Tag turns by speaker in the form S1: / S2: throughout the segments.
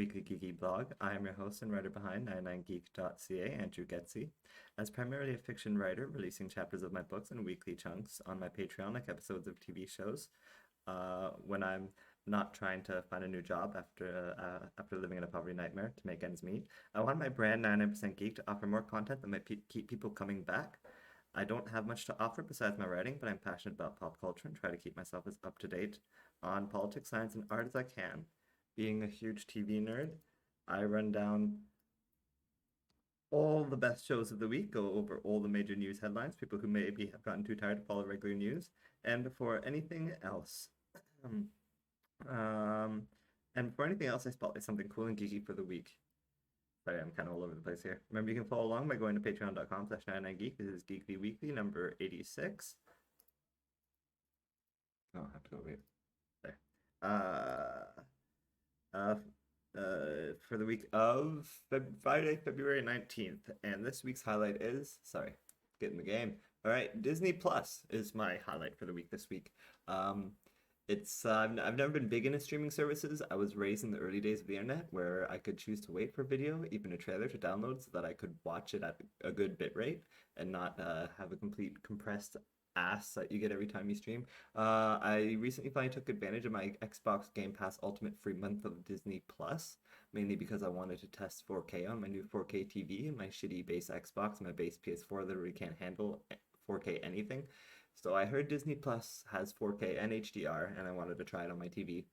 S1: weekly geeky blog. I am your host and writer behind 99geek.ca, Andrew Geczy. As primarily a fiction writer, releasing chapters of my books in weekly chunks on my Patreon, like episodes of TV shows. When I'm not trying to find a new job after living in a poverty nightmare to make ends meet, I want my brand 99% Geek to offer more content that might keep people coming back. I don't have much to offer besides my writing, but I'm passionate about pop culture and try to keep myself as up to date on politics, science, and art as I can. Being a huge TV nerd, I run down all the best shows of the week, go over all the major news headlines, people who maybe have gotten too tired to follow regular news, and before anything else, um, I spotlight something cool and geeky for the week. Sorry, I'm kind of all over the place here. Remember, you can follow along by going to patreon.com/99geek. This is Geekly Weekly number 86. Oh, I have to go wait. There. For the week of Friday, February 19th. And this week's highlight is, get in the game. All right, Disney Plus is my highlight for the week this week. I've never been big into streaming services. I was raised in the early days of the internet where I could choose to wait for video, even a trailer to download so that I could watch it at a good bit rate and not have a complete compressed ass that you get every time you stream. I recently finally took advantage of my Xbox Game Pass Ultimate free month of Disney Plus, mainly because I wanted to test 4K on my new 4K TV and my shitty base Xbox and my base PS4 literally can't handle 4K anything. So I heard Disney Plus has 4K and HDR, and I wanted to try it on my TV.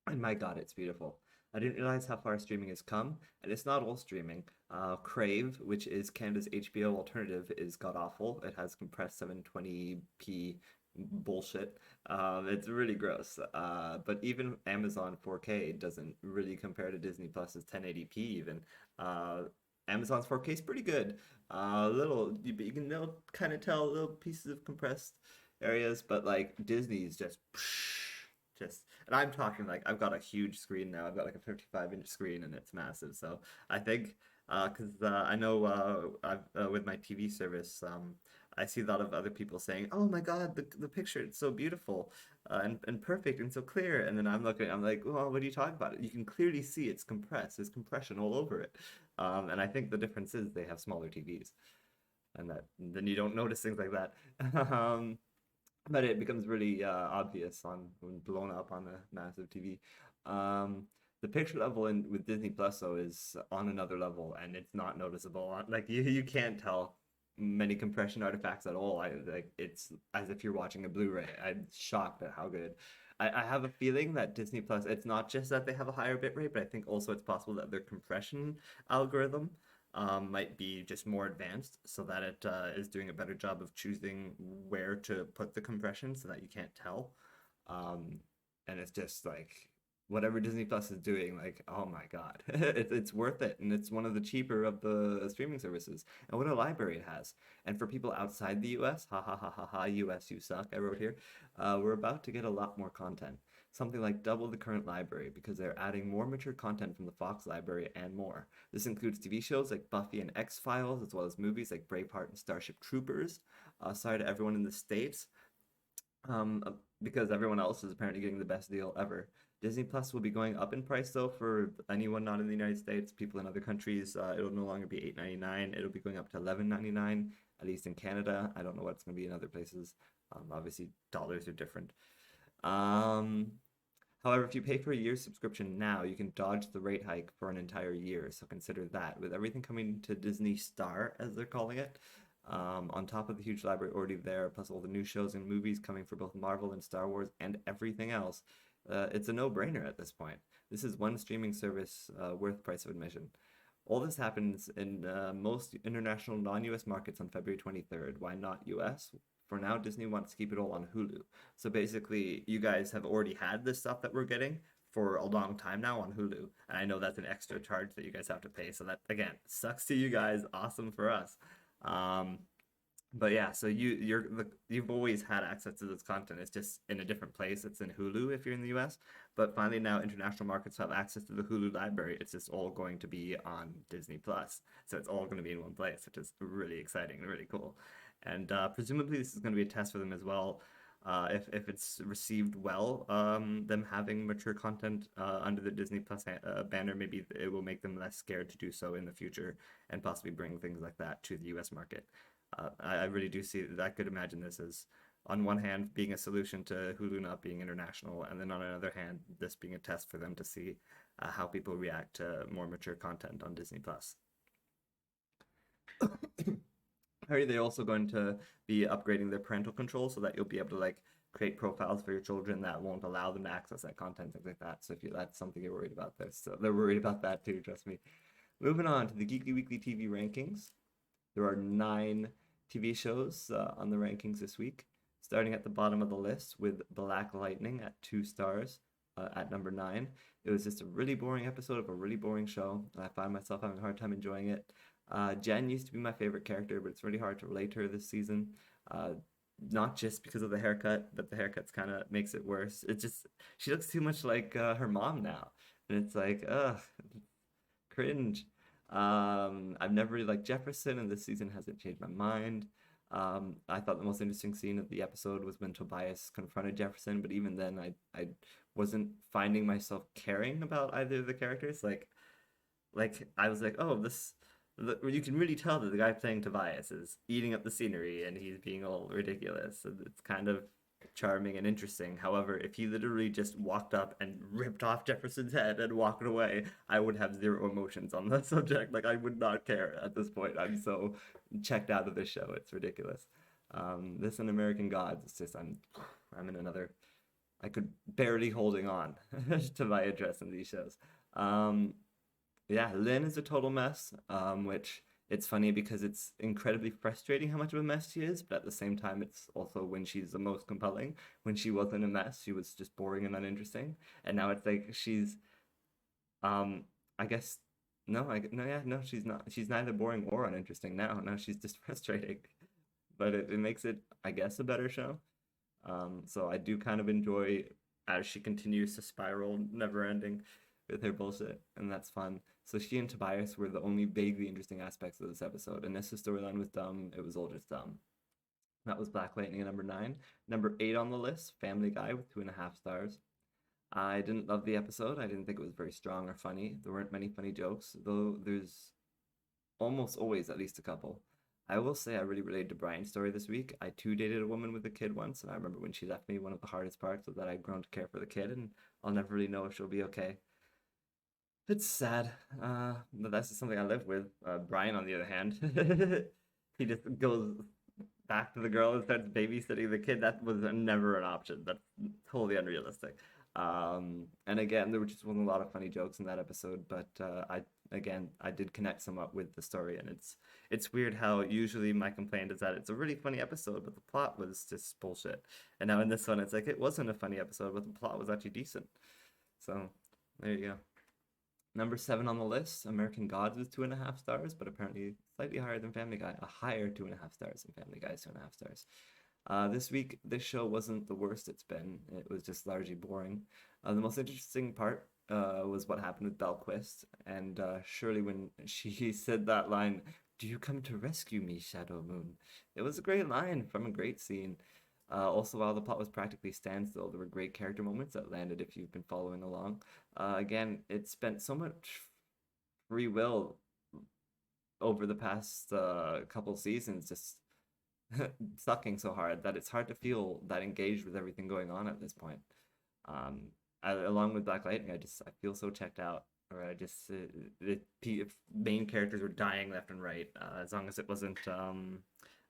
S1: And my God, it's beautiful. I didn't realize how far streaming has come, and it's not all streaming. Crave, which is Canada's HBO alternative, is god-awful. It has compressed 720p bullshit. It's really gross. But even Amazon 4K doesn't really compare to Disney Plus's 1080p even. Amazon's 4K is pretty good. You can kind of tell little pieces of compressed areas, but like Disney's just, and I'm talking like I've got a huge screen now. I've got like a 55-inch screen and it's massive. So I think, I know with my TV service, I see a lot of other people saying, "Oh my God, the picture, it's so beautiful and perfect and so clear." And then I'm like, "Well, what are you talking about? You can clearly see it's compressed. There's compression all over it." And I think the difference is they have smaller TVs, and then you don't notice things like that. But it becomes really obvious when blown up on a massive TV. The picture level with Disney Plus though is on another level, and it's not noticeable. Like you can't tell many compression artifacts at all. It's as if you're watching a Blu-ray. I'm shocked at how good. I have a feeling that Disney Plus, it's not just that they have a higher bitrate, but I think also it's possible that their compression algorithm might be just more advanced so that it is doing a better job of choosing where to put the compression so that you can't tell. And it's just like whatever Disney Plus is doing, like, oh my God, it's worth it. And it's one of the cheaper of the streaming services. And what a library it has. And for people outside the US, ha ha ha ha ha, US, you suck, I wrote here, we're about to get a lot more content. Something like double the current library because they're adding more mature content from the Fox library and more. This includes TV shows like Buffy and X-Files, as well as movies like Braveheart and Starship Troopers. Sorry to everyone in the States, because everyone else is apparently getting the best deal ever. Disney Plus will be going up in price though for anyone not in the United States. People in other countries, it'll no longer be $8.99. It'll be going up to $11.99, at least in Canada. I don't know what it's going to be in other places. Obviously, dollars are different. However, if you pay for a year's subscription now, you can dodge the rate hike for an entire year. So consider that. With everything coming to Disney Star, as they're calling it, on top of the huge library already there, plus all the new shows and movies coming for both Marvel and Star Wars and everything else, it's a no-brainer at this point. This is one streaming service worth price of admission. All this happens in most international non-US markets on February 23rd. Why not US? For now, Disney wants to keep it all on Hulu. So basically, you guys have already had this stuff that we're getting for a long time now on Hulu. And I know that's an extra charge that you guys have to pay. So that, again, sucks to you guys. Awesome for us. But yeah, so you've always had access to this content. It's just in a different place. It's in Hulu if you're in the US. But finally now international markets have access to the Hulu library. It's just all going to be on Disney Plus. So it's all going to be in one place, which is really exciting and really cool. And presumably this is going to be a test for them as well. If it's received well, them having mature content under the Disney Plus banner, maybe it will make them less scared to do so in the future and possibly bring things like that to the US market. I really do see that. I could imagine this as, on one hand, being a solution to Hulu not being international, and then on another hand, this being a test for them to see how people react to more mature content on Disney Plus. Are they also going to be upgrading their parental control so that you'll be able to like create profiles for your children that won't allow them to access that content, things like that? So if you that's something you're worried about, there, so they're worried about that too. Trust me. Moving on to the Geekly Weekly TV rankings, there are 9 TV shows on the rankings this week. Starting at the bottom of the list with Black Lightning at 2 stars at number 9. It was just a really boring episode of a really boring show, and I find myself having a hard time enjoying it. Jen used to be my favorite character, but it's really hard to relate to her this season. Not just because of the haircut, but the haircut's kind of makes it worse. It just, she looks too much like her mom now, and it's like, ugh, cringe. I've never really liked Jefferson, and this season hasn't changed my mind. I thought the most interesting scene of the episode was when Tobias confronted Jefferson, but even then, I wasn't finding myself caring about either of the characters. Like I was like, oh, you can really tell that the guy playing Tobias is eating up the scenery and he's being all ridiculous. And it's kind of charming and interesting. However, if he literally just walked up and ripped off Jefferson's head and walked away, I would have zero emotions on that subject. Like, I would not care at this point. I'm so checked out of this show. It's ridiculous. This and American Gods, it's just, I'm in another, I could barely holding on to my interest in these shows. Yeah, Lynn is a total mess, which it's funny because it's incredibly frustrating how much of a mess she is, but at the same time, it's also when she's the most compelling. When she wasn't a mess, she was just boring and uninteresting. And now it's like she's, I guess, no, she's not. She's neither boring or uninteresting now. No, she's just frustrating. But it makes it, I guess, a better show. So I do kind of enjoy as she continues to spiral, never ending with her bullshit, and that's fun. So she and Tobias were the only vaguely interesting aspects of this episode. Anessa's storyline was dumb. It was all just dumb. That was Black Lightning at number 9. Number 8 on the list, Family Guy with 2.5 stars. I didn't love the episode. I didn't think it was very strong or funny. There weren't many funny jokes, though there's almost always at least a couple. I will say I really related to Brian's story this week. I too dated a woman with a kid once, and I remember when she left me, one of the hardest parts was that I'd grown to care for the kid, and I'll never really know if she'll be okay. It's sad, but that's just something I live with. Brian, on the other hand, he just goes back to the girl and starts babysitting the kid. That was never an option. That's totally unrealistic. And again, there just wasn't a lot of funny jokes in that episode, but I did connect somewhat with the story, and it's weird how usually my complaint is that it's a really funny episode, but the plot was just bullshit. And now in this one, it's like it wasn't a funny episode, but the plot was actually decent. So there you go. Number 7 on the list, American Gods with 2.5 stars, but apparently slightly higher than Family Guy. A higher 2.5 stars than Family Guy's 2.5 stars. This week, this show wasn't the worst it's been. It was just largely boring. The most interesting part was what happened with Belquist, and Shirley when she said that line, "Do you come to rescue me, Shadow Moon?" It was a great line from a great scene. Also, while the plot was practically standstill, there were great character moments that landed if you've been following along. Again, it spent so much free will over the past couple seasons, just sucking so hard that it's hard to feel that engaged with everything going on at this point. Along with Black Lightning, I feel so checked out. Or I just the main characters were dying left and right. As long as it wasn't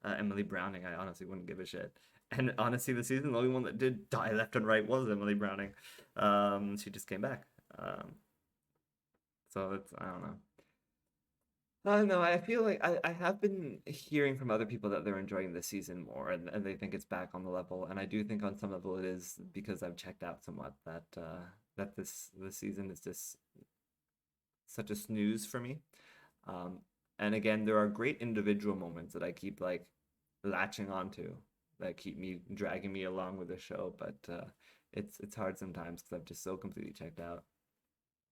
S1: Emily Browning, I honestly wouldn't give a shit. And honestly, the season, the only one that did die left and right was Emily Browning. She just came back. So it's, I don't know. I don't know. I feel like I have been hearing from other people that they're enjoying this season more, and they think it's back on the level. And I do think on some level it is, because I've checked out somewhat that this season is just such a snooze for me. And again, there are great individual moments that I keep like latching onto that keep me dragging me along with the show, but it's hard sometimes because I'm just so completely checked out.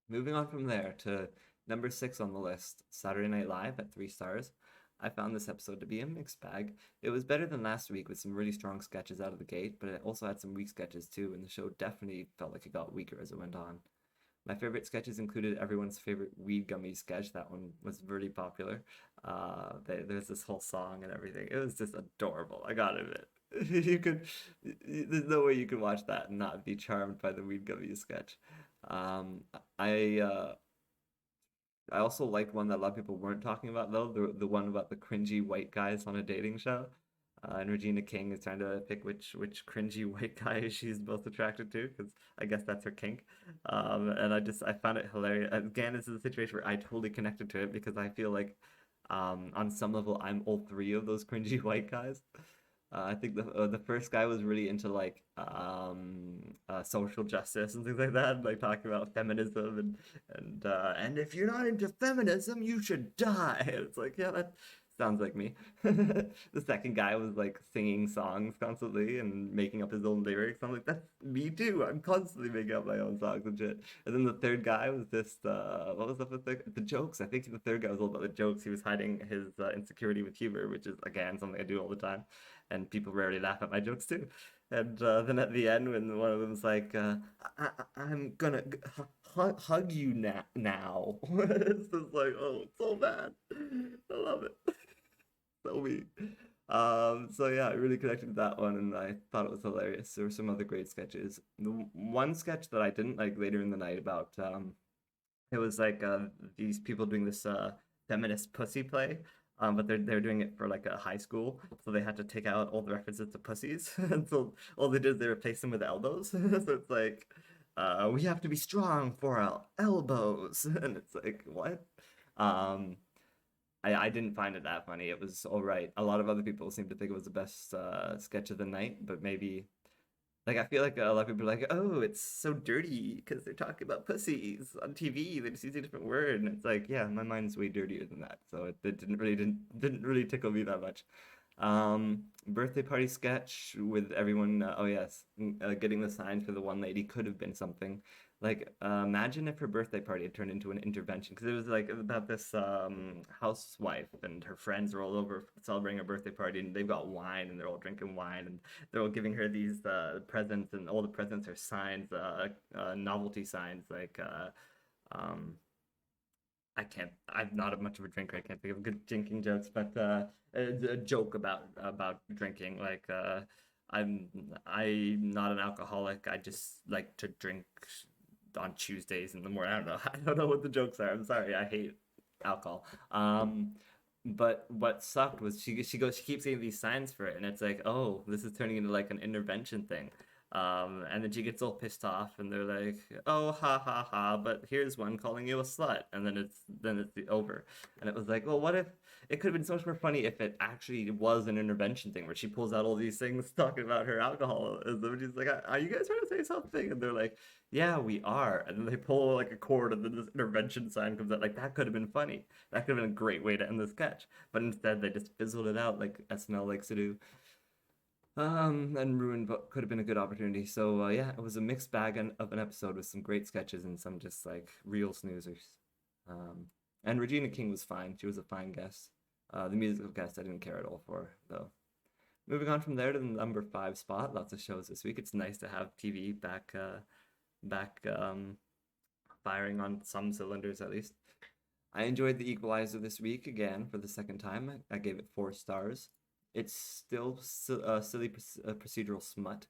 S1: Moving on from there to number 6 on the list, Saturday Night Live at 3 stars. I found this episode to be a mixed bag. It was better than last week with some really strong sketches out of the gate, but it also had some weak sketches too, and the show definitely felt like it got weaker as it went on. My favorite sketches included everyone's favorite weed gummy sketch. That one was really popular. There's this whole song and everything. It was just adorable. I gotta admit, you could. There's no way you could watch that and not be charmed by the weed gummy sketch. Um, I uh, I also liked one that a lot of people weren't talking about though, the one about the cringy white guys on a dating show. And Regina King is trying to pick which cringy white guy she's most attracted to, because I guess that's her kink. And I found it hilarious. Again, this is a situation where I totally connected to it because I feel like on some level I'm all three of those cringy white guys. I think the first guy was really into like social justice and things like that, like talking about feminism and if you're not into feminism, you should die. It's like, yeah, that sounds like me. The second guy was like singing songs constantly and making up his own lyrics. I'm like, that's me too. I'm constantly making up my own songs and shit. And then the third guy was just what was up with the jokes? I think the third guy was all about the jokes. He was hiding his insecurity with humor, which is again something I do all the time, and people rarely laugh at my jokes too. And then at the end, when one of them's like, I'm gonna hug you now. It's just like, oh, it's so bad. I love it. So weak. So yeah, I really connected with that one, and I thought it was hilarious. There were some other great sketches. The one sketch that I didn't like later in the night about it was like these people doing this feminist pussy play. But they're doing it for like a high school, so they had to take out all the references to pussies, and so all they did is they replaced them with elbows. So it's like, we have to be strong for our elbows, and it's like what? Um, I didn't find it that funny. It was all right. A lot of other people seem to think it was the best sketch of the night, but maybe like I feel like a lot of people are like, "Oh, it's so dirty because they're talking about pussies on TV. They just use a different word." And it's like, yeah, my mind's way dirtier than that. So it didn't really tickle me that much. Birthday party sketch with everyone. Oh yes, getting the signs for the one lady could have been something. Like, imagine if her birthday party had turned into an intervention, because it was like about this housewife and her friends are all over celebrating her birthday party, and they've got wine and they're all drinking wine, and they're all giving her these presents, and all the presents are signs, novelty signs, like um, I can't. I'm not much of a drinker. I can't think of good drinking jokes, but a joke about drinking. Like I'm not an alcoholic. I just like to drink on Tuesdays in the morning. I don't know. I don't know what the jokes are. I'm sorry. I hate alcohol. But what sucked was she keeps seeing these signs for it, and it's like, oh, this is turning into like an intervention thing. And then she gets all pissed off, and they're like, "Oh, ha ha ha!" But here's one calling you a slut, and then it's over. And it was like, well, what if it could have been so much more funny if it actually was an intervention thing where she pulls out all these things talking about her alcoholism, and she's like, "Are you guys trying to say something?" And they're like, "Yeah, we are." And then they pull like a cord, and then this intervention sign comes out. Like that could have been funny. That could have been a great way to end the sketch. But instead, they just fizzled it out like SNL likes to do. And ruined what could have been a good opportunity. So yeah, it was a mixed bag of an episode with some great sketches and some just like real snoozers. Um, and Regina King was fine. She was a fine guest. The musical guest I didn't care at all for though. Moving on from there to the number five spot. Lots of shows this week. It's nice to have TV back firing on some cylinders at least. I enjoyed The Equalizer this week again for the second time. I gave it 4 stars. It's still silly procedural smut,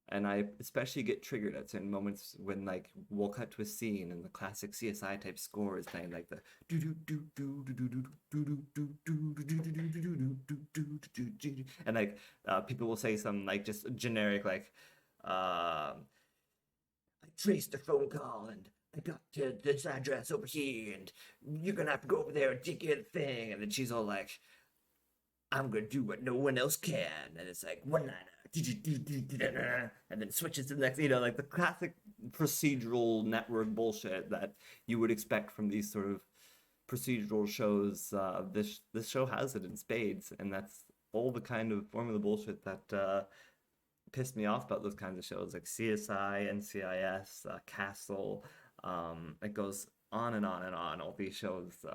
S1: and I especially get triggered at certain moments when like we'll cut to a scene and the classic CSI type score is playing, like the do do do do do do do do do do do do do do do do do, and like people will say some like just generic like I traced the phone call and I got to this address over here, and you're gonna have to go over there and take care of the thing. And then she's all like, I'm gonna do what no one else can. And it's like one liner, and then switches to the next, like the classic procedural network bullshit that you would expect from these sort of procedural shows. This show has it in spades, and that's all the kind of formula bullshit that pissed me off about those kinds of shows like CSI, NCIS, Castle. It goes on and on and on. All these shows.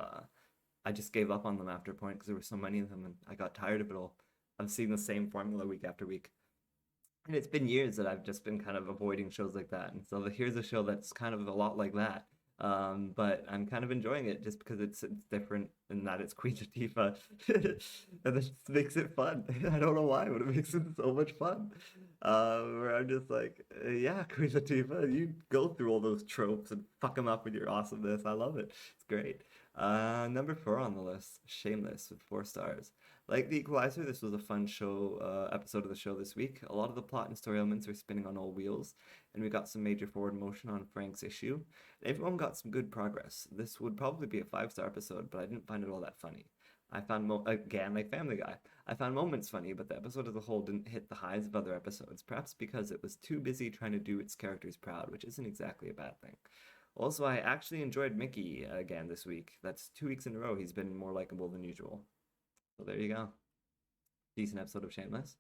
S1: I just gave up on them after a point because there were so many of them, and I got tired of it all. I'm seeing the same formula week after week. And it's been years that I've just been kind of avoiding shows like that. And so here's a show that's kind of a lot like that. But I'm kind of enjoying it just because it's different in that it's Queen Latifah. And that just makes it fun. I don't know why, but it makes it so much fun. Where I'm just like, yeah, Queen Latifah, you go through all those tropes and fuck them up with your awesomeness. I love it. It's great. Number 4 on the list, Shameless with 4 stars. Like The Equalizer, this was a fun episode of the show this week. A lot of the plot and story elements are spinning on all wheels, and we got some major forward motion on Frank's issue. Everyone got some good progress. This would probably be a 5-star episode, but I didn't find it all that funny. I found, again, like Family Guy, I found moments funny, but the episode as a whole didn't hit the highs of other episodes, perhaps because it was too busy trying to do its characters proud, which isn't exactly a bad thing. Also, I actually enjoyed Mickey again this week. That's 2 weeks in a row he's been more likable than usual. So there you go. Decent episode of Shameless.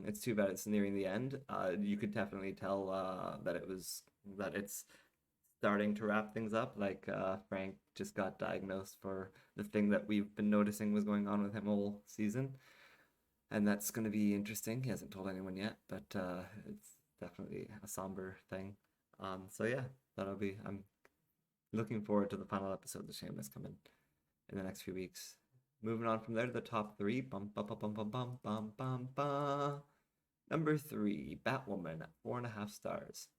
S1: It's too bad it's nearing the end. You could definitely tell that it's starting to wrap things up. Like Frank just got diagnosed for the thing that we've been noticing was going on with him all season, and that's going to be interesting. He hasn't told anyone yet, but it's definitely a somber thing. So yeah, I'm looking forward to the final episodes of Shameless coming in the next few weeks. Moving on from there to the top 3. Bum, bum, bum, bum, bum, bum, bum, bum, bum. Number 3, Batwoman at 4.5 stars.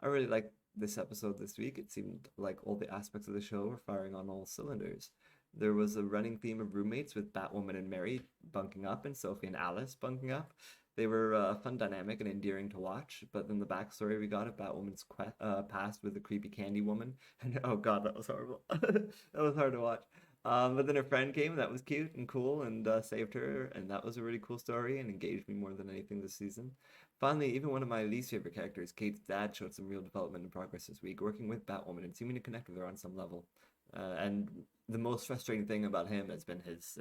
S1: I really liked this episode this week. It seemed like all the aspects of the show were firing on all cylinders. There was a running theme of roommates with Batwoman and Mary bunking up and Sophie and Alice bunking up. They were a fun dynamic and endearing to watch, but then the backstory we got of Batwoman's past with the creepy candy woman, and oh god, that was horrible. That was hard to watch. But then her friend came, that was cute and cool, and saved her, and that was a really cool story and engaged me more than anything this season. Finally, even one of my least favorite characters, Kate's dad, showed some real development and progress this week, working with Batwoman and seeming to connect with her on some level. And the most frustrating thing about him has been his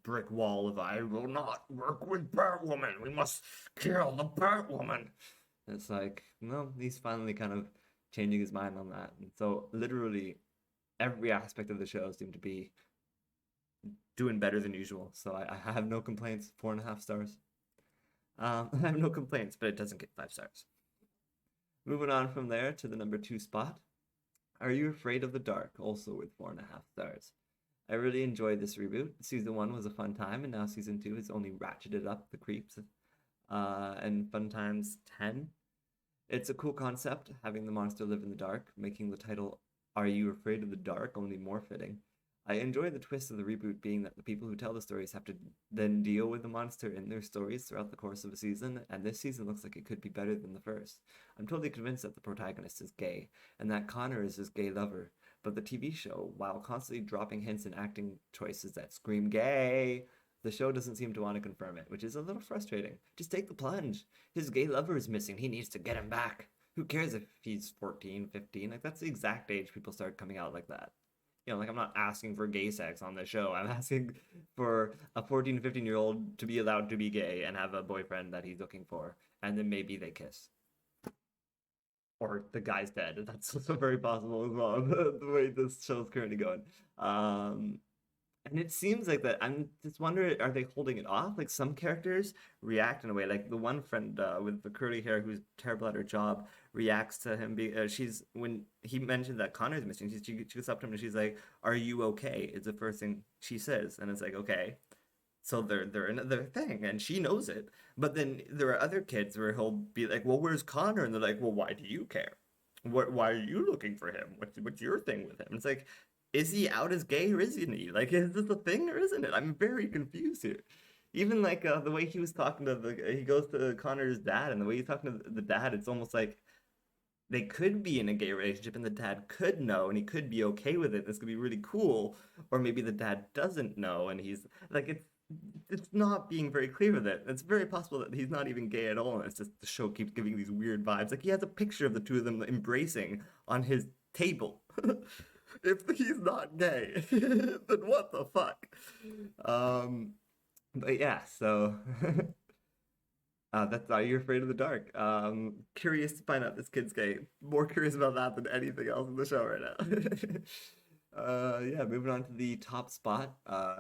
S1: brick wall of "I will not work with Batwoman. We must kill the Batwoman." It's like, no, he's finally kind of changing his mind on that. And so literally every aspect of the show seemed to be doing better than usual. So I have no complaints. 4.5 stars. I have no complaints, but it doesn't get 5 stars. Moving on from there to the number 2 spot. Are You Afraid of the Dark? Also with 4.5 stars. I really enjoyed this reboot. Season 1 was a fun time, and now Season 2 has only ratcheted up the creeps and fun times 10. It's a cool concept, having the monster live in the dark, making the title Are You Afraid of the Dark only more fitting. I enjoy the twist of the reboot being that the people who tell the stories have to then deal with the monster in their stories throughout the course of a season, and this season looks like it could be better than the first. I'm totally convinced that the protagonist is gay, and that Connor is his gay lover, but the TV show, while constantly dropping hints and acting choices that scream gay, the show doesn't seem to want to confirm it, which is a little frustrating. Just take the plunge. His gay lover is missing. He needs to get him back. Who cares if he's 14, 15? Like, that's the exact age people start coming out like that. You know, like, I'm not asking for gay sex on the show. I'm asking for a 14, 15-year-old to be allowed to be gay and have a boyfriend that he's looking for. And then maybe they kiss. Or the guy's dead. That's also very possible as well, the way this show's currently going. And it seems like that. I'm just wondering, are they holding it off? Like, some characters react in a way. Like the one friend with the curly hair who's terrible at her job reacts to him. She's when he mentioned that Connor's missing. She goes up to him and she's like, "Are you okay?" Is the first thing she says, and it's like, okay. So they're another thing, and she knows it. But then there are other kids where he'll be like, "Well, where's Connor?" And they're like, "Well, why do you care? Why are you looking for him? What's your thing with him?" It's like, is he out as gay or isn't he? Like, is this a thing or isn't it? I'm very confused here. Even like the way he was talking to he goes to Connor's dad, and the way he's talking to the dad, it's almost like they could be in a gay relationship, and the dad could know, and he could be okay with it. This could be really cool, or maybe the dad doesn't know, and he's like, it's not being very clear with it. It's very possible that he's not even gay at all, and it's just the show keeps giving these weird vibes. Like, he has a picture of the two of them embracing on his table. If he's not gay, then what the fuck? But yeah, so that's Are You Afraid of the Dark? Curious to find out this kid's gay. More curious about that than anything else in the show right now. Yeah, moving on to the top spot.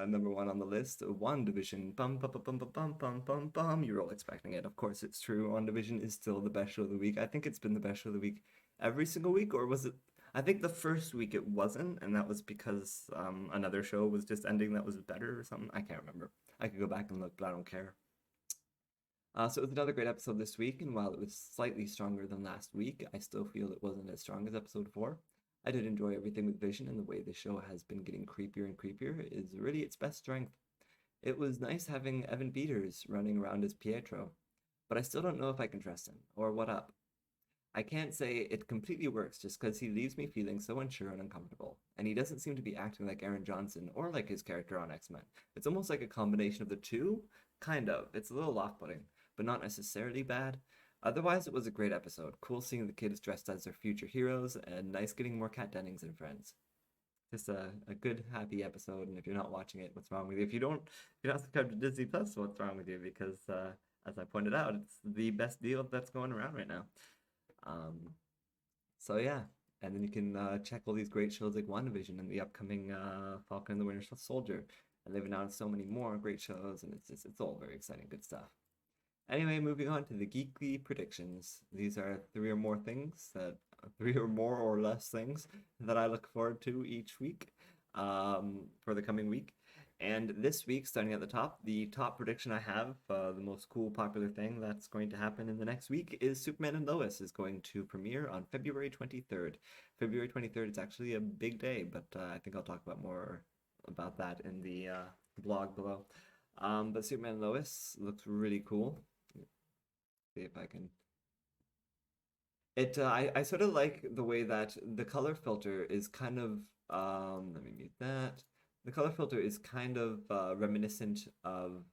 S1: Number one on the list, WandaVision. Bum bum bum bum bum bum bum bum bum. You're all expecting it. Of course, it's true. WandaVision is still the best show of the week. I think it's been the best show of the week every single week, or was it? I think the first week it wasn't, and that was because another show was just ending that was better or something. I can't remember. I could go back and look, but I don't care. So it was another great episode this week, and while it was slightly stronger than last week, I still feel it wasn't as strong as episode 4. I did enjoy everything with Vision, and the way the show has been getting creepier and creepier is really its best strength. It was nice having Evan Peters running around as Pietro, but I still don't know if I can trust him, or what up. I can't say it completely works just because he leaves me feeling so unsure and uncomfortable, and he doesn't seem to be acting like Aaron Johnson or like his character on X-Men. It's almost like a combination of the two, kind of. It's a little off-putting, but not necessarily bad. Otherwise, it was a great episode. Cool seeing the kids dressed as their future heroes, and nice getting more Kat Dennings and friends. Just a good, happy episode, and if you're not watching it, what's wrong with you? If you're not subscribed to Disney Plus, what's wrong with you? Because, as I pointed out, it's the best deal that's going around right now. Um, so yeah, and then you can check all these great shows like WandaVision and the upcoming Falcon and the Winter Soldier, and they've announced so many more great shows, and it's all very exciting, good stuff. Anyway, moving on to the Geekly predictions. These are three or more or less things that I look forward to each week for the coming week. And this week, starting at the top prediction I have, the most cool, popular thing that's going to happen in the next week is Superman and Lois is going to premiere on February 23rd. February 23rd is actually a big day, but I think I'll talk about more about that in the blog below. But Superman and Lois looks really cool. See if I can. I sort of like the way that the color filter is kind of let me mute that. The color filter is kind of reminiscent of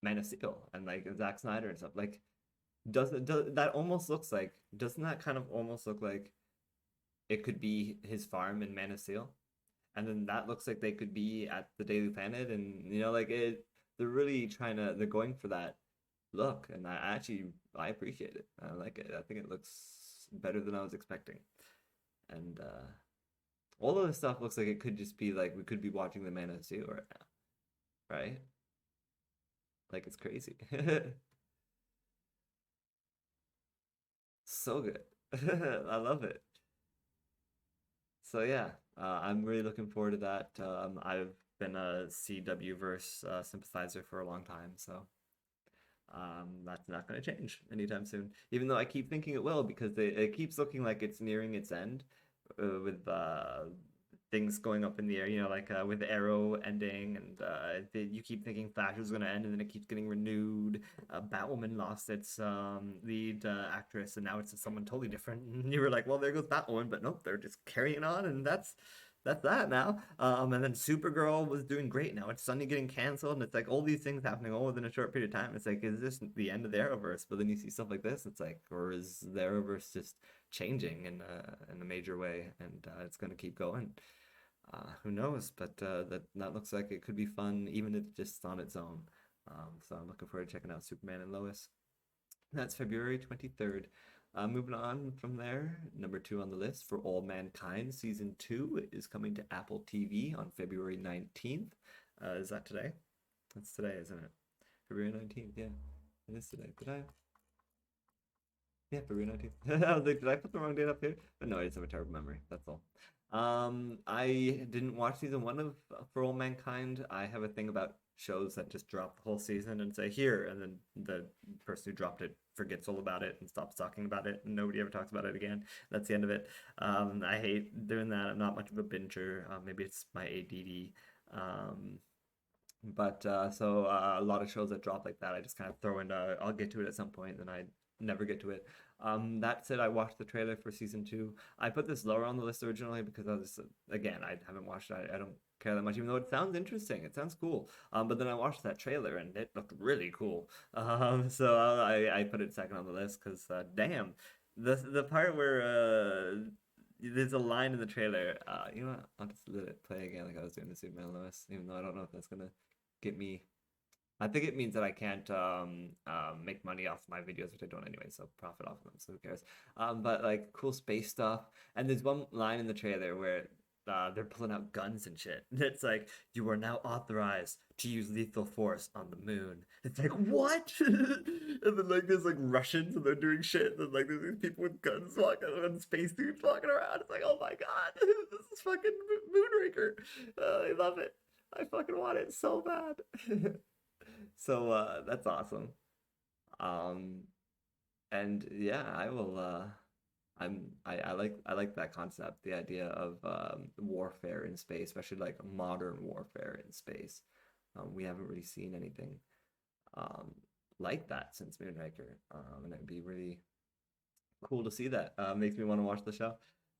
S1: Man of Steel and like Zack Snyder and stuff. Like does that almost looks like doesn't that kind of almost look like it could be his farm in Man of Steel? And then that looks like they could be at the Daily Planet, and like they're really trying to they're going for that look, and I appreciate it. I like it. I think it looks better than I was expecting. And all of this stuff looks like it could just be like we could be watching the Man of Steel right now, right? Like it's crazy. So good. I love it. So yeah, I'm really looking forward to that. I've been a CW verse sympathizer for a long time, so that's not going to change anytime soon. Even though I keep thinking it will, because it keeps looking like it's nearing its end with things going up in the air. Like with Arrow ending, and you keep thinking Flash is going to end, and then it keeps getting renewed. Batwoman lost its lead actress, and now it's someone totally different. And you were like, well, there goes Batwoman, but nope, they're just carrying on, and that's that now. And then Supergirl was doing great. Now it's suddenly getting canceled, and it's like all these things happening all within a short period of time. It's like, is this the end of the Arrowverse? But then you see stuff like this, it's like, or is the Arrowverse just changing in a major way, and it's going to keep going? Who knows? But that looks like it could be fun, even if just on its own. So I'm looking forward to checking out Superman and Lois. That's February 23rd. Moving on from there, number 2 on the list, For All Mankind Season 2 is coming to Apple TV on February 19th. Is that today? That's today, isn't it? February 19th, yeah. It is today. Did I? Yeah, February 19th. I was like, did I put the wrong date up here? But no, I just have a terrible memory. That's all. I didn't watch season 1 of For All Mankind. I have a thing about shows that just drop the whole season and say here, and then the person who dropped it forgets all about it and stops talking about it, and nobody ever talks about it again. That's the end of it. I hate doing that. I'm not much of a binger. Maybe it's my ADD. But so a lot of shows that drop like that, I just kind of throw in. I'll get to it at some point, and I never get to it. That said, I watched the trailer for season 2. I put this lower on the list originally because I was again, I haven't watched it. I don't care that much, even though it sounds interesting. It sounds cool. But then I watched that trailer and it looked really cool. So I put it second on the list because damn, the part where there's a line in the trailer. You know what? I'll just let it play again like I was doing the Superman Lois, even though I don't know if that's gonna get me I think it means that I can't make money off my videos, which I don't anyway, so profit off of them, so who cares? But like cool space stuff. And there's one line in the trailer where they're pulling out guns and shit. And it's like, you are now authorized to use lethal force on the moon. It's like, what? And then like there's like Russians and they're doing shit. And like there's these people with guns walking around, spacesuits walking around. It's like, oh my god, this is fucking Moonraker. I love it. I fucking want it so bad. So that's awesome. Um and yeah, I like that concept, the idea of warfare in space, especially like modern warfare in space. We haven't really seen anything um like that since Moonraker. And it'd be really cool to see that. Makes me want to watch the show.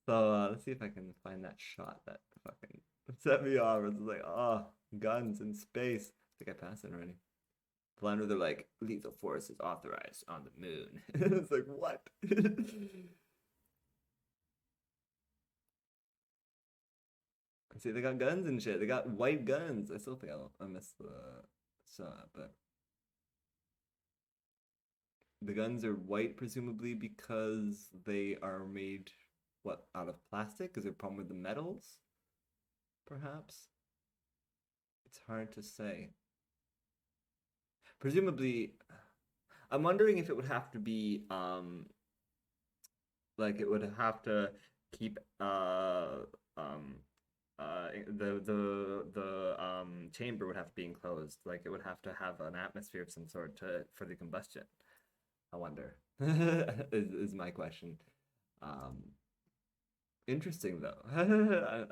S1: So let's see if I can find that shot that fucking set me off. It's like, oh, guns in space. I think I passed it already. Plan where they're like, lethal force is authorized on the moon. It's like, what? See, they got guns and shit. They got white guns. I still think I missed the shot, but the guns are white, presumably because they are made, what, out of plastic? Is there a problem with the metals? Perhaps? It's hard to say. Presumably, I'm wondering if it would have to be like it would have to keep um chamber would have to be enclosed, like it would have to have an atmosphere of some sort to for the combustion. I wonder. Is my question. um Interesting though.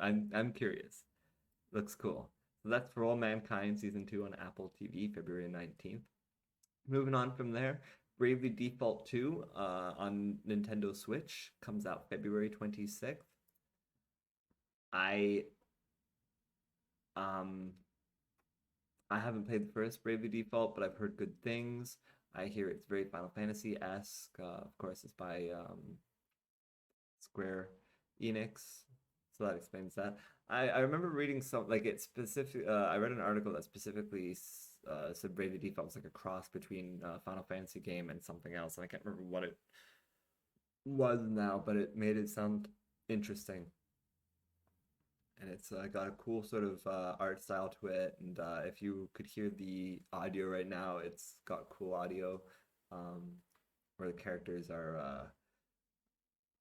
S1: I'm curious. Looks cool. So that's For All Mankind season 2 on Apple TV, February 19th. Moving on from there, Bravely Default 2 on Nintendo Switch comes out February 26th. I um I haven't played the first Bravely Default, but I've heard good things. I hear it's very Final Fantasy-esque. Of course, it's by Square Enix, so that explains that. I remember reading some like it specific. I read an article that specifically said Bravely Default was like a cross between Final Fantasy game and something else, and I can't remember what it was now, but it made it sound interesting. And it's got a cool sort of art style to it. And if you could hear the audio right now, it's got cool audio, um, where the characters are.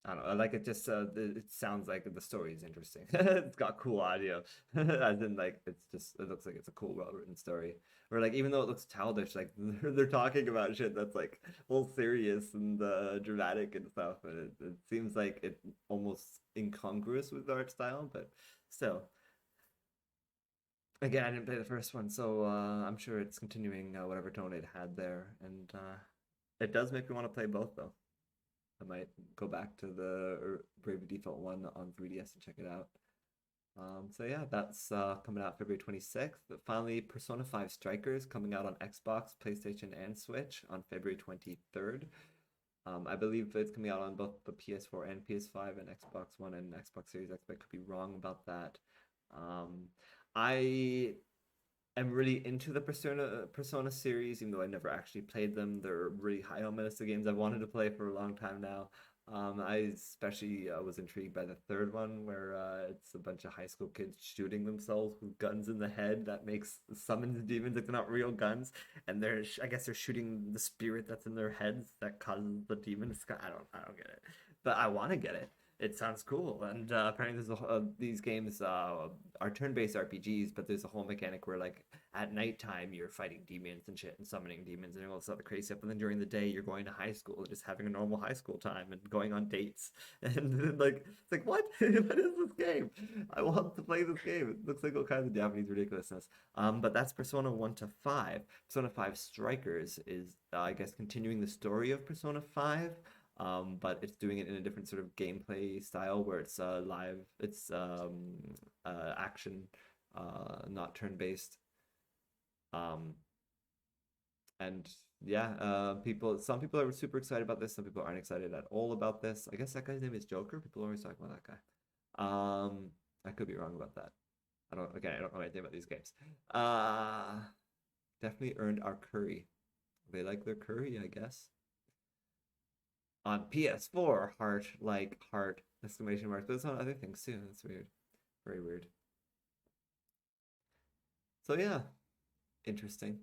S1: I don't know. Like it just it sounds like the story is interesting. It's got cool audio, as in like it's just it looks like it's a cool, well written story. Or like even though it looks childish, like they're talking about shit that's like all serious and dramatic and stuff, and it seems like it almost incongruous with the art style, but still. Again, I didn't play the first one, so I'm sure it's continuing whatever tone it had there, and it does make me want to play both though. I might go back to the Brave Default one on 3DS and check it out. So yeah, that's coming out February 26th. But finally, Persona 5 Strikers coming out on Xbox, PlayStation, and Switch on February 23rd. I believe it's coming out on both the PS4 and PS5 and Xbox One and Xbox Series X, but I could be wrong about that. I am really into the Persona series, even though I never actually played them. They're really high on my list of games I've wanted to play for a long time now. I especially was intrigued by the third one, where it's a bunch of high school kids shooting themselves with guns in the head that makes summons demons. Like they're not real guns, and I guess they're shooting the spirit that's in their heads that causes the demons. I don't get it, but I want to get it. It sounds cool, and apparently these games are turn-based RPGs, but there's a whole mechanic where like at nighttime you're fighting demons and shit and summoning demons and all this other crazy stuff, and then during the day you're going to high school, just having a normal high school time and going on dates, and like it's like what? What is this game? I want to play this game. It looks like all kinds of Japanese ridiculousness. But that's Persona 1 to 5. Persona 5 Strikers is I guess continuing the story of Persona 5. But it's doing it in a different sort of gameplay style where it's action, not turn-based. Um, and yeah, some people are super excited about this, some people aren't excited at all about this. I guess that guy's name is Joker. People always talk about that guy. I could be wrong about that. I don't know anything about these games. Definitely earned our curry. They like their curry, I guess. On PS4, heart, exclamation mark. But it's on other things too. That's weird. Very weird. So yeah, interesting.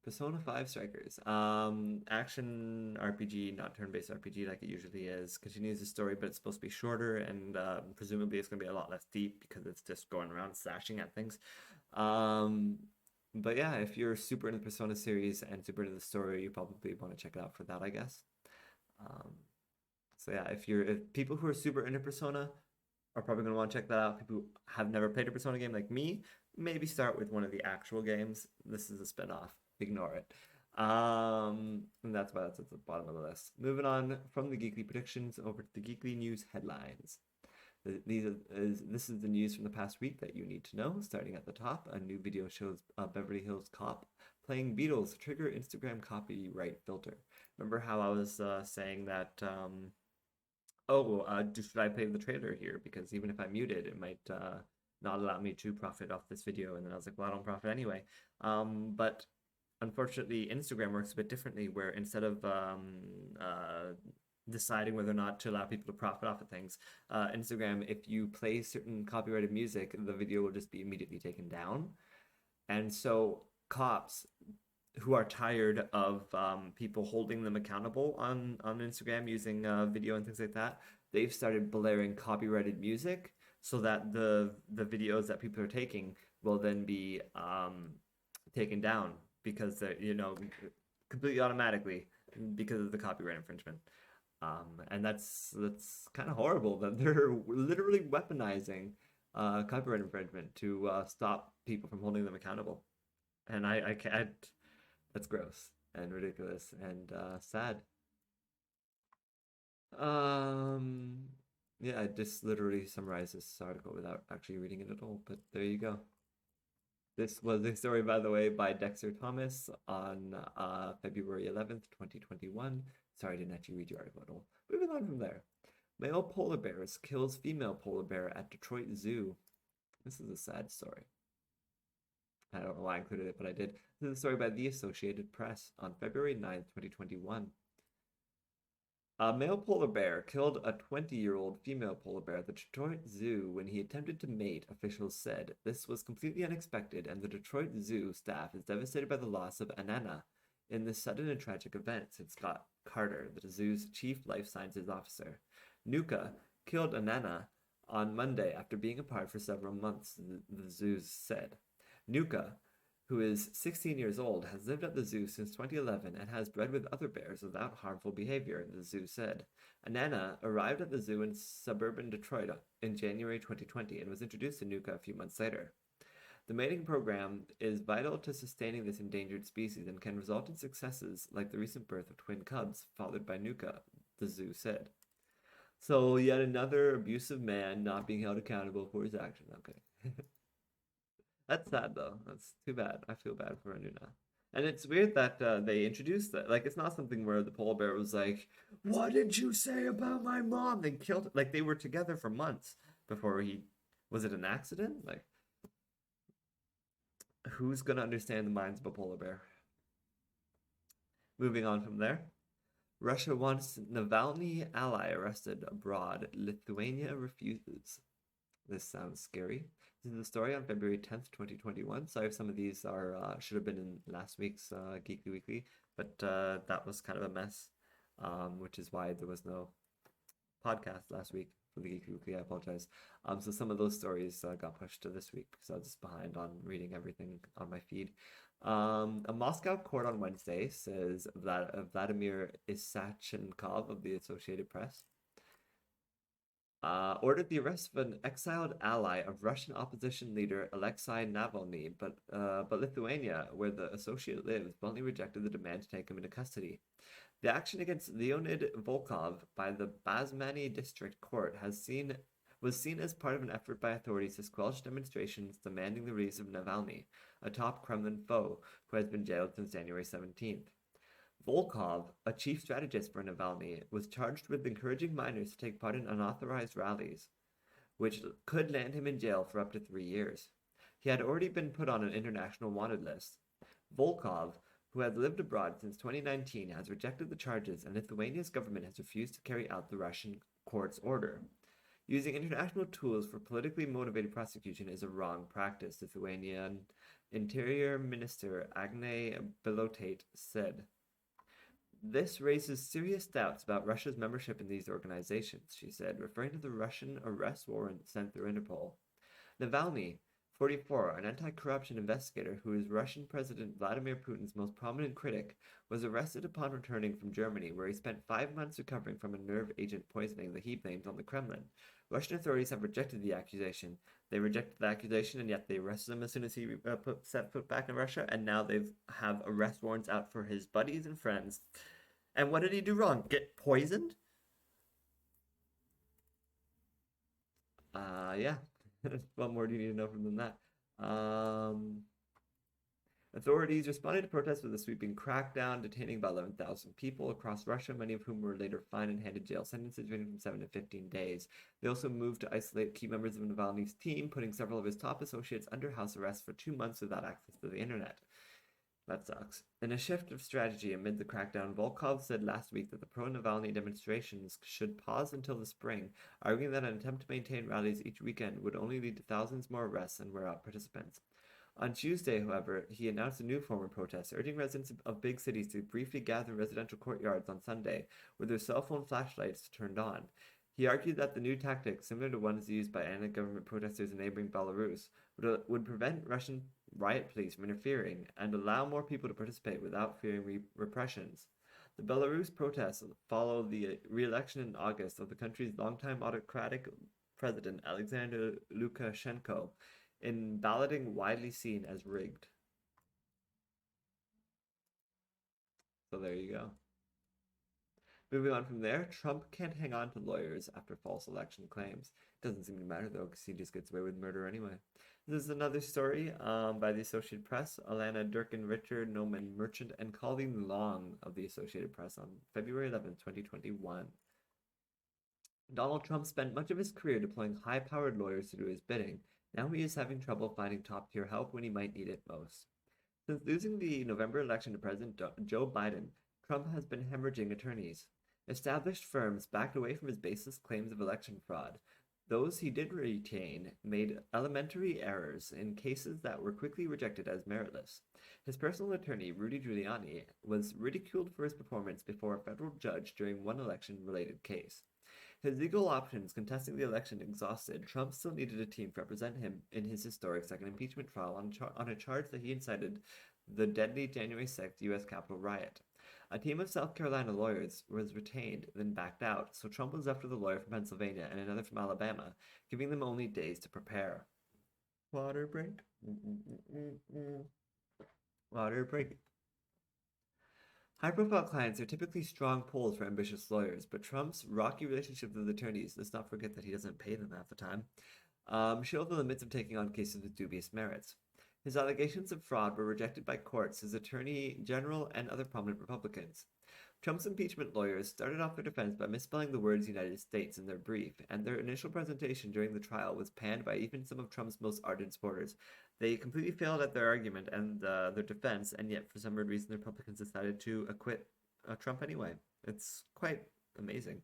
S1: Persona 5 Strikers. Action RPG, not turn-based RPG like it usually is. Continues the story, but it's supposed to be shorter and presumably it's going to be a lot less deep because it's just going around slashing at things. Um, but yeah, if you're super into the Persona series and super into the story, you probably want to check it out for that, I guess. Um, so yeah, if people who are super into Persona are probably going to want to check that out. People who have never played a Persona game like me, maybe start with one of the actual games. This is a spin-off. Ignore it. And that's why that's at the bottom of the list. Moving on from the Geekly predictions over to the Geekly news headlines. This is the news from the past week that you need to know. Starting at the top, a new video shows a Beverly Hills cop playing Beatles trigger Instagram copyright filter. Remember how I was saying that should I play the trailer here? Because even if I mute it, it might not allow me to profit off this video. And then I was like, well, I don't profit anyway. But unfortunately, Instagram works a bit differently, where instead of deciding whether or not to allow people to profit off of things, Instagram, if you play certain copyrighted music, the video will just be immediately taken down. And so cops who are tired of people holding them accountable on Instagram using video and things like that, they've started blaring copyrighted music so that the videos that people are taking will then be taken down because they're, completely automatically because of the copyright infringement. And that's kind of horrible that they're literally weaponizing copyright infringement to stop people from holding them accountable. And I can't. That's gross and ridiculous and sad. Yeah, I just literally summarized this article without actually reading it at all, but there you go. This was a story, by the way, by Dexter Thomas on February 11th, 2021. Sorry, I didn't actually read your article at all. Moving on from there. Male polar bears kills female polar bear at Detroit Zoo. This is a sad story. I don't know why I included it, but I did. This is a story by the Associated Press on February 9th, 2021. A male polar bear killed a 20-year-old female polar bear at the Detroit Zoo when he attempted to mate, officials said. This was completely unexpected, and the Detroit Zoo staff is devastated by the loss of Anana in this sudden and tragic event, said Scott Carter, the zoo's chief life sciences officer. Nuka killed Anana on Monday after being apart for several months, the zoo said. Nuka, who is 16 years old, has lived at the zoo since 2011 and has bred with other bears without harmful behavior, the zoo said. Anana arrived at the zoo in suburban Detroit in January 2020 and was introduced to Nuka a few months later. The mating program is vital to sustaining this endangered species and can result in successes like the recent birth of twin cubs fathered by Nuka, the zoo said. So yet another abusive man not being held accountable for his actions. Okay. That's sad though. That's too bad. I feel bad for Anuna. And it's weird that they introduced that. Like, it's not something where the polar bear was like, "What did you say about my mom?" They killed it. Like, they were together for months before he. Was it an accident? Like, who's gonna understand the minds of a polar bear? Moving on from there. Russia wants Navalny ally arrested abroad. Lithuania refuses. This sounds scary. This is the story on February 10th, 2021. Sorry if some of these are should have been in last week's Geekly Weekly, but that was kind of a mess, which is why there was no podcast last week for the Geekly Weekly. I apologize. So some of those stories got pushed to this week because I was just behind on reading everything on my feed. A Moscow court on Wednesday says that Vladimir Isachenkov of the Associated Press ordered the arrest of an exiled ally of Russian opposition leader Alexei Navalny, but Lithuania, where the associate lives, bluntly rejected the demand to take him into custody. The action against Leonid Volkov by the Basmany District Court was seen as part of an effort by authorities to squelch demonstrations demanding the release of Navalny, a top Kremlin foe who has been jailed since January 17th. Volkov, a chief strategist for Navalny, was charged with encouraging minors to take part in unauthorized rallies, which could land him in jail for up to 3 years. He had already been put on an international wanted list. Volkov, who has lived abroad since 2019, has rejected the charges, and Lithuania's government has refused to carry out the Russian court's order. Using international tools for politically motivated prosecution is a wrong practice, Lithuanian Interior Minister Agne Bilotate said. This raises serious doubts about Russia's membership in these organizations, she said, referring to the Russian arrest warrant sent through Interpol. Navalny, 44, an anti-corruption investigator who is Russian President Vladimir Putin's most prominent critic, was arrested upon returning from Germany, where he spent 5 months recovering from a nerve agent poisoning that he blamed on the Kremlin. Russian authorities have rejected the accusation. They rejected the accusation, and yet they arrested him as soon as he set foot back in Russia, and now they have arrest warrants out for his buddies and friends. And what did he do wrong? Get poisoned? Yeah. What more do you need to know from that? Authorities responded to protests with a sweeping crackdown, detaining about 11,000 people across Russia, many of whom were later fined and handed jail sentences ranging from 7 to 15 days. They also moved to isolate key members of Navalny's team, putting several of his top associates under house arrest for 2 months without access to the internet. That sucks. In a shift of strategy amid the crackdown, Volkov said last week that the pro-Navalny demonstrations should pause until the spring, arguing that an attempt to maintain rallies each weekend would only lead to thousands more arrests and wear out participants. On Tuesday, however, he announced a new form of protest, urging residents of big cities to briefly gather in residential courtyards on Sunday, with their cell phone flashlights turned on. He argued that the new tactic, similar to ones used by anti-government protesters in neighboring Belarus, would prevent Russian riot police from interfering and allow more people to participate without fearing repressions. The Belarus protests follow the re-election in August of the country's longtime autocratic president Alexander Lukashenko, in balloting widely seen as rigged. So there you go. Moving on from there, Trump can't hang on to lawyers after false election claims. Doesn't seem to matter though, because he just gets away with murder anyway. This is another story by the Associated Press. Alana Durkin Richard, Noman Merchant, and Colleen Long of the Associated Press on February 11, 2021. Donald Trump spent much of his career deploying high-powered lawyers to do his bidding. Now he is having trouble finding top-tier help when he might need it most. Since losing the November election to President Joe Biden, Trump has been hemorrhaging attorneys. Established firms backed away from his baseless claims of election fraud. Those he did retain made elementary errors in cases that were quickly rejected as meritless. His personal attorney, Rudy Giuliani, was ridiculed for his performance before a federal judge during one election-related case. His legal options contesting the election exhausted, Trump still needed a team to represent him in his historic second impeachment trial on a charge that he incited the deadly January 6th U.S. Capitol riot. A team of South Carolina lawyers was retained, then backed out, so Trump was left with a lawyer from Pennsylvania and another from Alabama, giving them only days to prepare. Water break. Water break. High-profile clients are typically strong pulls for ambitious lawyers, but Trump's rocky relationship with attorneys, let's not forget that he doesn't pay them half the time, showed the limits of taking on cases with dubious merits. His allegations of fraud were rejected by courts, his attorney general, and other prominent Republicans. Trump's impeachment lawyers started off their defense by misspelling the words United States in their brief, and their initial presentation during the trial was panned by even some of Trump's most ardent supporters. They completely failed at their argument and their defense, and yet for some weird reason the Republicans decided to acquit Trump anyway. It's quite amazing.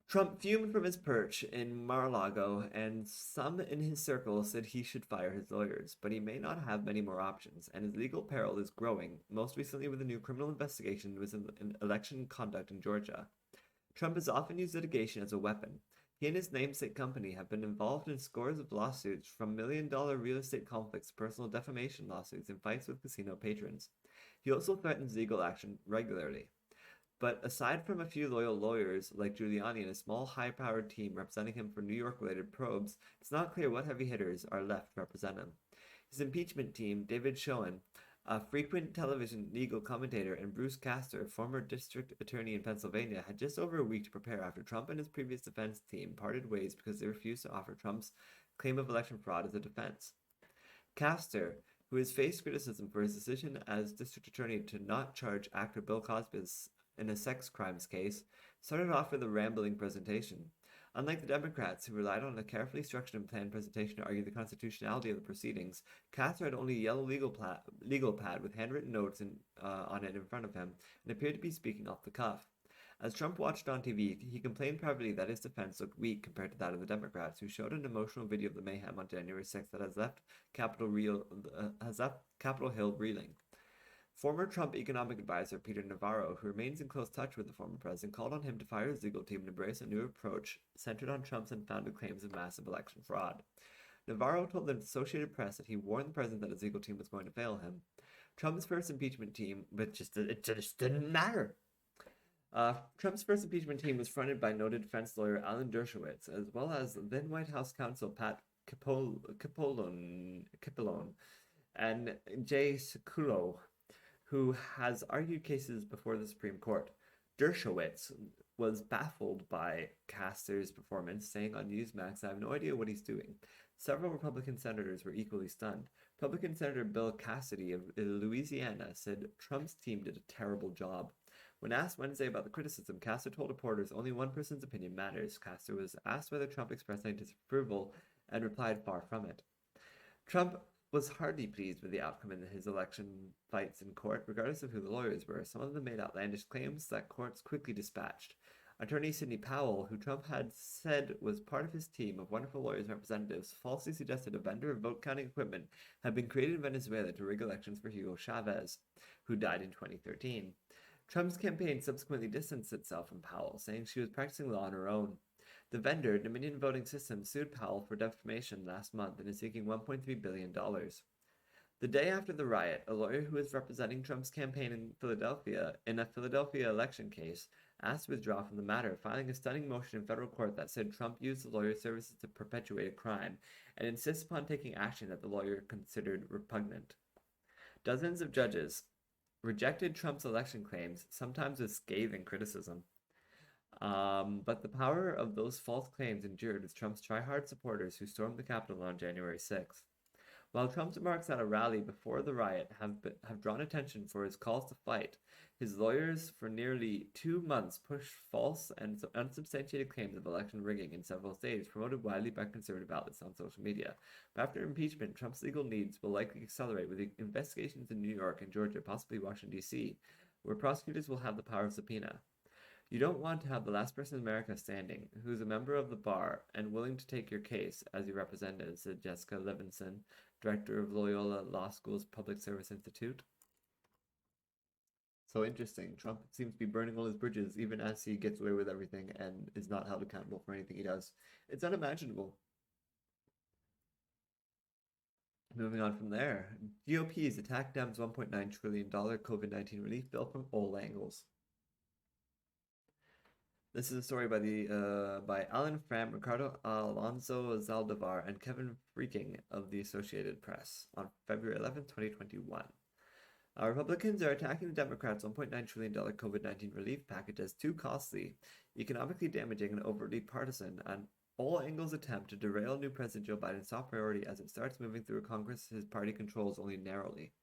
S1: Trump fumed from his perch in Mar-a-Lago, and some in his circle said he should fire his lawyers, but he may not have many more options, and his legal peril is growing, most recently with a new criminal investigation into election conduct in Georgia. Trump has often used litigation as a weapon. He and his namesake company have been involved in scores of lawsuits, from million-dollar real estate conflicts to personal defamation lawsuits and fights with casino patrons. He also threatens legal action regularly. But aside from a few loyal lawyers like Giuliani and a small high-powered team representing him for New York-related probes, it's not clear what heavy hitters are left to represent him. His impeachment team, David Schoen, a frequent television legal commentator, and Bruce Castor, former district attorney in Pennsylvania, had just over a week to prepare after Trump and his previous defense team parted ways because they refused to offer Trump's claim of election fraud as a defense. Castor, who has faced criticism for his decision as district attorney to not charge actor Bill Cosby in a sex crimes case, started off with a rambling presentation. Unlike the Democrats, who relied on a carefully structured and planned presentation to argue the constitutionality of the proceedings, Castro had only a yellow legal pad with handwritten notes on it in front of him and appeared to be speaking off the cuff. As Trump watched on TV, he complained privately that his defense looked weak compared to that of the Democrats, who showed an emotional video of the mayhem on January 6th that has left Capitol Hill reeling. Former Trump economic advisor Peter Navarro, who remains in close touch with the former president, called on him to fire his legal team and embrace a new approach centered on Trump's unfounded claims of massive election fraud. Navarro told the Associated Press that he warned the president that his legal team was going to fail him. Trump's first impeachment team, but it just didn't matter. Trump's first impeachment team was fronted by noted defense lawyer Alan Dershowitz, as well as then White House counsel Pat Cipollone and Jay Sekulow, who has argued cases before the Supreme Court. Dershowitz was baffled by Castor's performance, saying on Newsmax, "I have no idea what he's doing." Several Republican senators were equally stunned. Republican Senator Bill Cassidy of Louisiana said Trump's team did a terrible job. When asked Wednesday about the criticism, Castor told reporters only one person's opinion matters. Castor was asked whether Trump expressed any disapproval and replied far from it. Trump was hardly pleased with the outcome in his election fights in court, regardless of who the lawyers were. Some of them made outlandish claims that courts quickly dispatched. Attorney Sidney Powell, who Trump had said was part of his team of wonderful lawyers and representatives, falsely suggested a vendor of vote counting equipment had been created in Venezuela to rig elections for Hugo Chavez, who died in 2013. Trump's campaign subsequently distanced itself from Powell, saying she was practicing law on her own. The vendor, Dominion Voting Systems, sued Powell for defamation last month and is seeking $1.3 billion. The day after the riot, a lawyer who was representing Trump's campaign in a Philadelphia election case, asked to withdraw from the matter, filing a stunning motion in federal court that said Trump used the lawyer's services to perpetuate a crime and insists upon taking action that the lawyer considered repugnant. Dozens of judges rejected Trump's election claims, sometimes with scathing criticism. But the power of those false claims endured with Trump's try-hard supporters who stormed the Capitol on January 6th. While Trump's remarks at a rally before the riot have drawn attention for his calls to fight, his lawyers for nearly 2 months pushed false and unsubstantiated claims of election rigging in several states, promoted widely by conservative outlets on social media. But after impeachment, Trump's legal needs will likely accelerate with investigations in New York and Georgia, possibly Washington, D.C., where prosecutors will have the power of subpoena. You don't want to have the last person in America standing, who is a member of the bar and willing to take your case as your representative, said Jessica Levinson, director of Loyola Law School's Public Service Institute. So interesting. Trump seems to be burning all his bridges, even as he gets away with everything and is not held accountable for anything he does. It's unimaginable. Moving on from there, GOP's attack Dems' $1.9 trillion COVID-19 relief bill from all angles. This is a story by Alan Fram, Ricardo Alonso Zaldivar, and Kevin Freaking of the Associated Press on February 11, 2021. Republicans are attacking the Democrats' $1.9 trillion COVID-19 relief package as too costly, economically damaging, and overtly partisan, and all angles attempt to derail new President Joe Biden's top priority as it starts moving through a Congress his party controls only narrowly.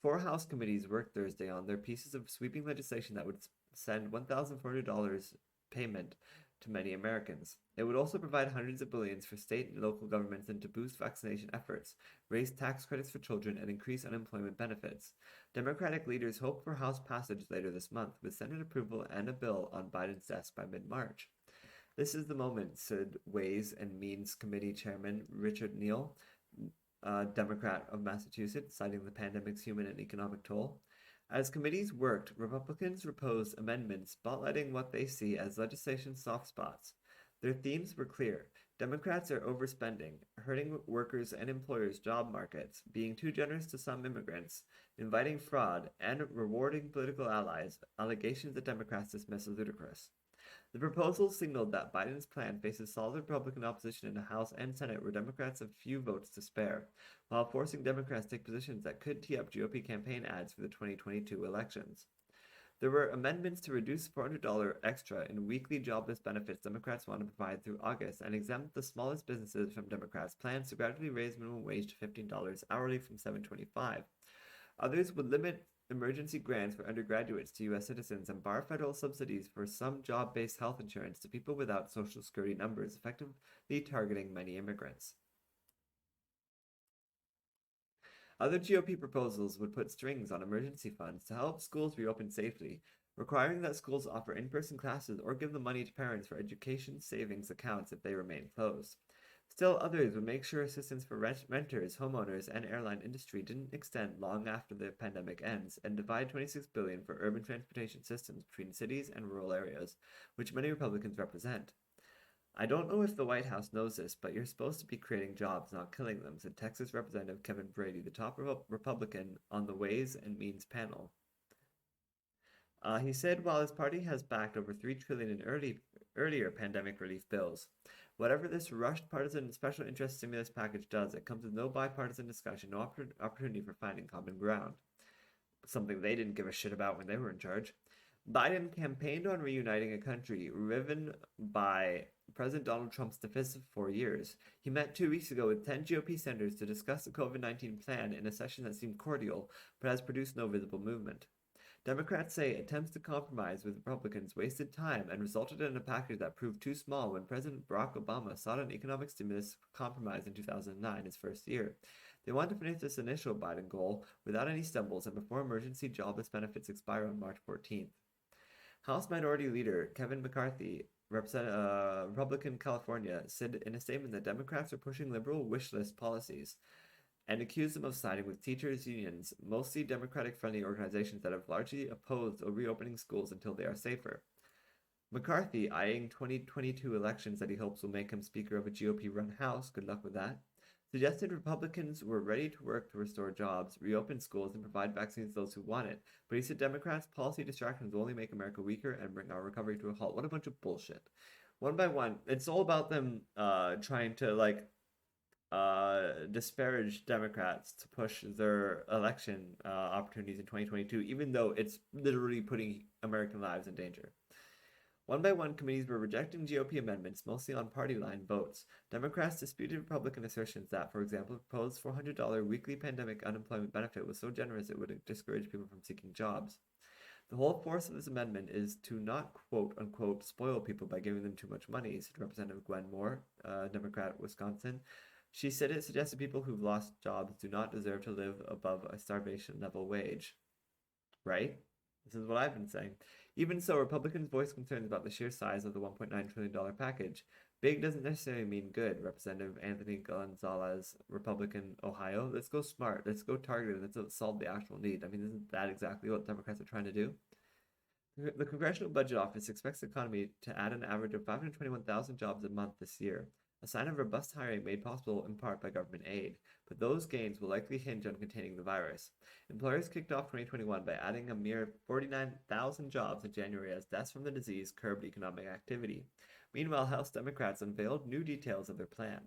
S1: 4 House committees worked Thursday on their pieces of sweeping legislation that would send $1,400 payment to many Americans. It would also provide hundreds of billions for state and local governments and to boost vaccination efforts, raise tax credits for children, and increase unemployment benefits. Democratic leaders hope for House passage later this month, with Senate approval and a bill on Biden's desk by mid-March. This is the moment, said Ways and Means Committee Chairman Richard Neal, Democrat of Massachusetts, citing the pandemic's human and economic toll. As committees worked, Republicans proposed amendments spotlighting what they see as legislation soft spots. Their themes were clear. Democrats are overspending, hurting workers and employers' job markets, being too generous to some immigrants, inviting fraud, and rewarding political allies, allegations that Democrats dismiss as ludicrous. The proposals signaled that Biden's plan faces solid Republican opposition in the House and Senate, where Democrats have few votes to spare, while forcing Democrats to take positions that could tee up GOP campaign ads for the 2022 elections. There were amendments to reduce $400 extra in weekly jobless benefits Democrats want to provide through August and exempt the smallest businesses from Democrats' plans to gradually raise minimum wage to $15 hourly from $7.25. Others would limit emergency grants for undergraduates to U.S. citizens and bar federal subsidies for some job-based health insurance to people without Social Security numbers, effectively targeting many immigrants. Other GOP proposals would put strings on emergency funds to help schools reopen safely, requiring that schools offer in-person classes or give the money to parents for education savings accounts if they remain closed. Still, others would make sure assistance for renters, homeowners, and airline industry didn't extend long after the pandemic ends, and divide $26 billion for urban transportation systems between cities and rural areas, which many Republicans represent. I don't know if the White House knows this, but you're supposed to be creating jobs, not killing them, said Texas Representative Kevin Brady, the top Republican on the Ways and Means panel. He said while his party has backed over $3 trillion in earlier pandemic relief bills, whatever this rushed partisan special interest stimulus package does, it comes with no bipartisan discussion, no opportunity for finding common ground. Something they didn't give a shit about when they were in charge. Biden campaigned on reuniting a country riven by President Donald Trump's divisive 4 years. He met 2 weeks ago with 10 GOP senators to discuss the COVID-19 plan in a session that seemed cordial, but has produced no visible movement. Democrats say attempts to compromise with Republicans wasted time and resulted in a package that proved too small when President Barack Obama sought an economic stimulus compromise in 2009, his first year. They want to finish this initial Biden goal without any stumbles and before emergency jobless benefits expire on March 14th. House Minority Leader Kevin McCarthy, Republican California, said in a statement that Democrats are pushing liberal wish list policies and accused them of siding with teachers' unions, mostly Democratic-friendly organizations that have largely opposed reopening schools until they are safer. McCarthy, eyeing 2022 elections that he hopes will make him Speaker of a GOP-run House, good luck with that, suggested Republicans were ready to work to restore jobs, reopen schools, and provide vaccines to those who want it. But he said Democrats' policy distractions will only make America weaker and bring our recovery to a halt. What a bunch of bullshit. One by one, it's all about them trying to disparage Democrats to push their election opportunities in 2022, even though it's literally putting American lives in danger. One by one, committees were rejecting GOP amendments, mostly on party line votes. Democrats disputed Republican assertions that, for example, the proposed $400 weekly pandemic unemployment benefit was so generous it would discourage people from seeking jobs. The whole force of this amendment is to not quote-unquote spoil people by giving them too much money, said Representative Gwen Moore, Democrat, Wisconsin. She said it suggested people who've lost jobs do not deserve to live above a starvation level wage. Right? This is what I've been saying. Even so, Republicans voiced concerns about the sheer size of the $1.9 trillion package. Big doesn't necessarily mean good, Representative Anthony Gonzalez, Republican, Ohio. Let's go smart. Let's go targeted. Let's solve the actual need. I mean, isn't that exactly what Democrats are trying to do? The Congressional Budget Office expects the economy to add an average of 521,000 jobs a month this year, a sign of robust hiring made possible in part by government aid, but those gains will likely hinge on containing the virus. Employers kicked off 2021 by adding a mere 49,000 jobs in January as deaths from the disease curbed economic activity. Meanwhile, House Democrats unveiled new details of their plan.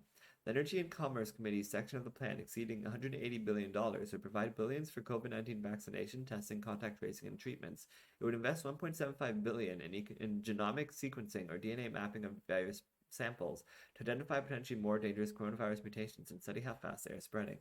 S1: The Energy and Commerce Committee's section of the plan, exceeding $180 billion, would provide billions for COVID-19 vaccination, testing, contact tracing, and treatments. It would invest $1.75 billion in genomic sequencing or DNA mapping of various samples to identify potentially more dangerous coronavirus mutations and study how fast they are spreading.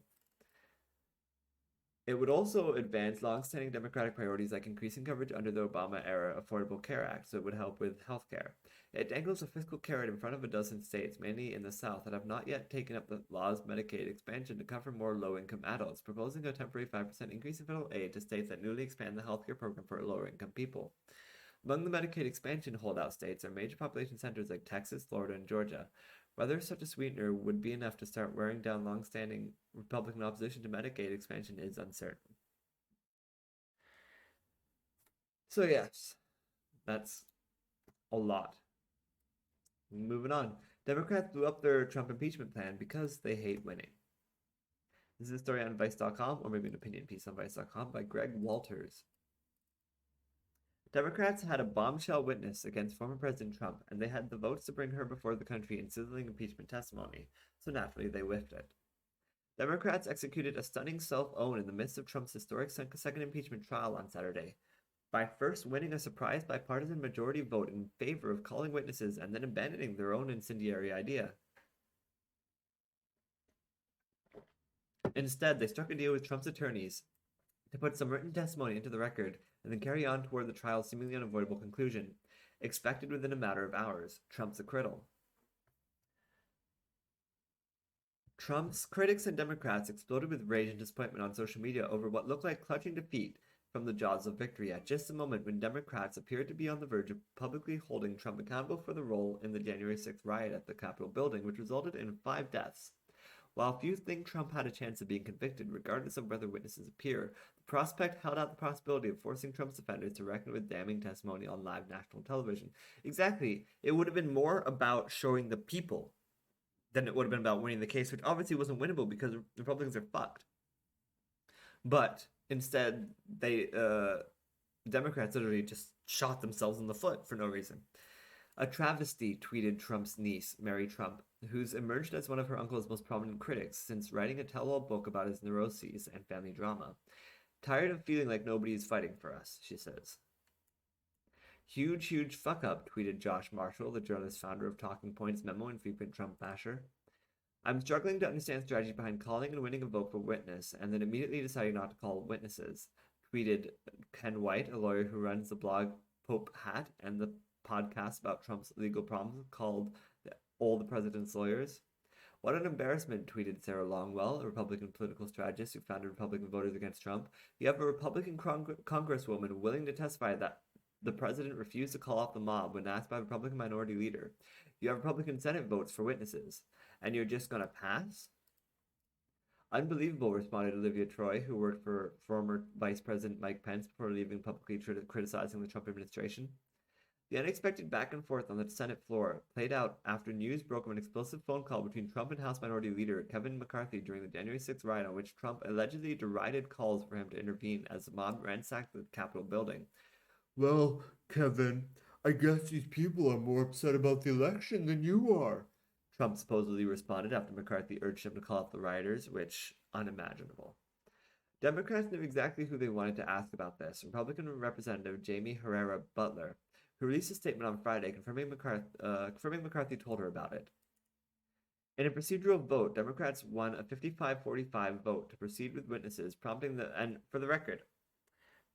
S1: It would also advance long-standing Democratic priorities like increasing coverage under the Obama-era Affordable Care Act, so it would help with health care. It dangles a fiscal carrot in front of a dozen states, mainly in the South, that have not yet taken up the law's Medicaid expansion to cover more low-income adults, proposing a temporary 5% increase in federal aid to states that newly expand the healthcare program for lower-income people. Among the Medicaid expansion holdout states are major population centers like Texas, Florida, and Georgia. Whether such a sweetener would be enough to start wearing down long-standing Republican opposition to Medicaid expansion is uncertain. So yes, that's a lot. Moving on. Democrats blew up their Trump impeachment plan because they hate winning. This is a story on Vice.com, or maybe an opinion piece on Vice.com by Greg Walters. Democrats had a bombshell witness against former President Trump, and they had the votes to bring her before the country in sizzling impeachment testimony, so naturally they whiffed it. Democrats executed a stunning self-own in the midst of Trump's historic second impeachment trial on Saturday, by first winning a surprise bipartisan majority vote in favor of calling witnesses and then abandoning their own incendiary idea. Instead, they struck a deal with Trump's attorneys to put some written testimony into the record and then carry on toward the trial's seemingly unavoidable conclusion, expected within a matter of hours. Trump's acquittal. Trump's critics and Democrats exploded with rage and disappointment on social media over what looked like clutching defeat from the jaws of victory at just a moment when Democrats appeared to be on the verge of publicly holding Trump accountable for the role in the January 6th riot at the Capitol building, which resulted in 5 deaths. While few think Trump had a chance of being convicted, regardless of whether witnesses appear, the prospect held out the possibility of forcing Trump's defenders to reckon with damning testimony on live national television. Exactly. It would have been more about showing the people than it would have been about winning the case, which obviously wasn't winnable because Republicans are fucked. But instead, Democrats literally just shot themselves in the foot for no reason. A travesty, tweeted Trump's niece, Mary Trump, who's emerged as one of her uncle's most prominent critics since writing a tell-all book about his neuroses and family drama. Tired of feeling like nobody is fighting for us, she says. Huge fuck up, tweeted Josh Marshall, the journalist founder of Talking Points Memo and frequent Trump basher. I'm struggling to understand strategy behind calling and winning a vote for witness and then immediately deciding not to call witnesses, tweeted Ken White, a lawyer who runs the blog Pope Hat and the podcast about Trump's legal problems called All the President's Lawyers. What an embarrassment, tweeted Sarah Longwell, a Republican political strategist who founded Republican Voters Against Trump. You have a Republican congresswoman willing to testify that the president refused to call off the mob when asked by a Republican minority leader. You have Republican Senate votes for witnesses, and you're just going to pass? Unbelievable, responded Olivia Troy, who worked for former Vice President Mike Pence before leaving publicly criticizing the Trump administration. The unexpected back and forth on the Senate floor played out after news broke of an explosive phone call between Trump and House Minority Leader Kevin McCarthy during the January 6th riot, on which Trump allegedly derided calls for him to intervene as the mob ransacked the Capitol building. Well, Kevin, I guess these people are more upset about the election than you are, Trump supposedly responded after McCarthy urged him to call off the rioters, which, unimaginable. Democrats knew exactly who they wanted to ask about this. Republican Representative Jamie Herrera Butler, who released a statement on Friday confirming McCarthy told her about it. In a procedural vote, Democrats won a 55-45 vote to proceed with witnesses, and for the record,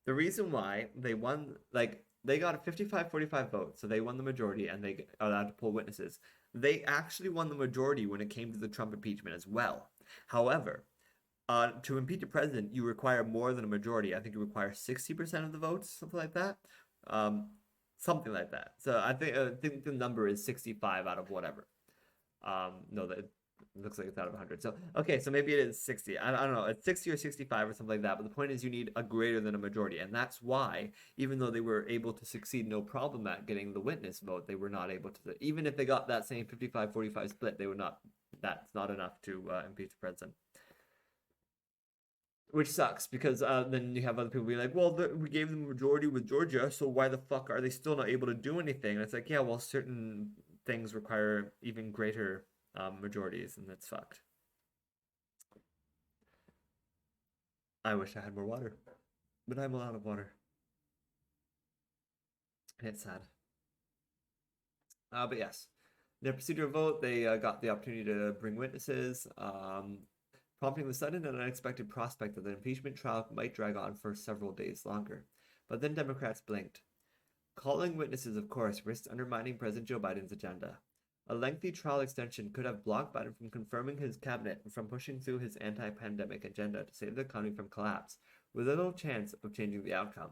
S1: the reason why they won, they got a 55-45 vote, so they won the majority and they are allowed to pull witnesses. They actually won the majority when it came to the Trump impeachment as well. However, to impeach a president, you require more than a majority. I think you require 60% of the votes, something like that. Something like that. So I think the number is 65 out of whatever. No, that looks like it's out of 100. So, okay, so maybe it is 60. I don't know. It's 60 or 65 or something like that. But the point is you need a greater than a majority. And that's why, even though they were able to succeed no problem at getting the witness vote, they were not able to. Even if they got that same 55-45 split, they would not. That's not enough to impeach the president. Which sucks, because then you have other people being like, well, we gave them a majority with Georgia, so why the fuck are they still not able to do anything? And it's like, yeah, well, certain things require even greater majorities, and that's fucked. I wish I had more water, but I'm out of water. It's sad. But yes, in their procedural vote, they got the opportunity to bring witnesses, prompting the sudden and unexpected prospect that the impeachment trial might drag on for several days longer. But then Democrats blinked. Calling witnesses, of course, risked undermining President Joe Biden's agenda. A lengthy trial extension could have blocked Biden from confirming his cabinet and from pushing through his anti-pandemic agenda to save the economy from collapse, with little chance of changing the outcome.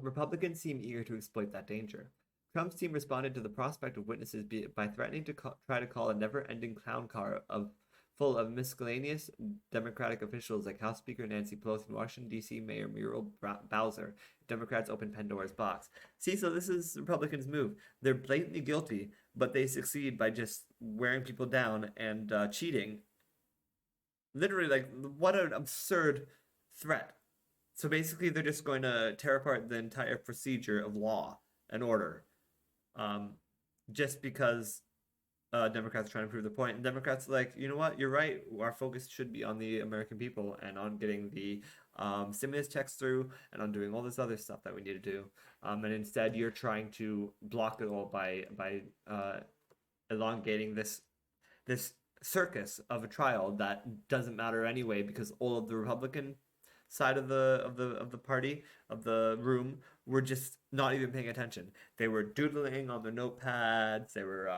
S1: Republicans seem eager to exploit that danger. Trump's team responded to the prospect of witnesses by threatening to try to call a never-ending clown car full of miscellaneous Democratic officials like House Speaker Nancy Pelosi and Washington, D.C. Mayor Muriel Bowser. Democrats open Pandora's box. See, so this is Republicans' move. They're blatantly guilty, but they succeed by just wearing people down and cheating. Literally, what an absurd threat. So basically, they're just going to tear apart the entire procedure of law and order, just because Democrats are trying to prove the point. And Democrats are like, you know what? You're right. Our focus should be on the American people and on getting the stimulus checks through and on doing all this other stuff that we need to do. And instead, you're trying to block it all by elongating this circus of a trial that doesn't matter anyway, because all of the Republican side of the party of the room were just not even paying attention. They were doodling on their notepads. They were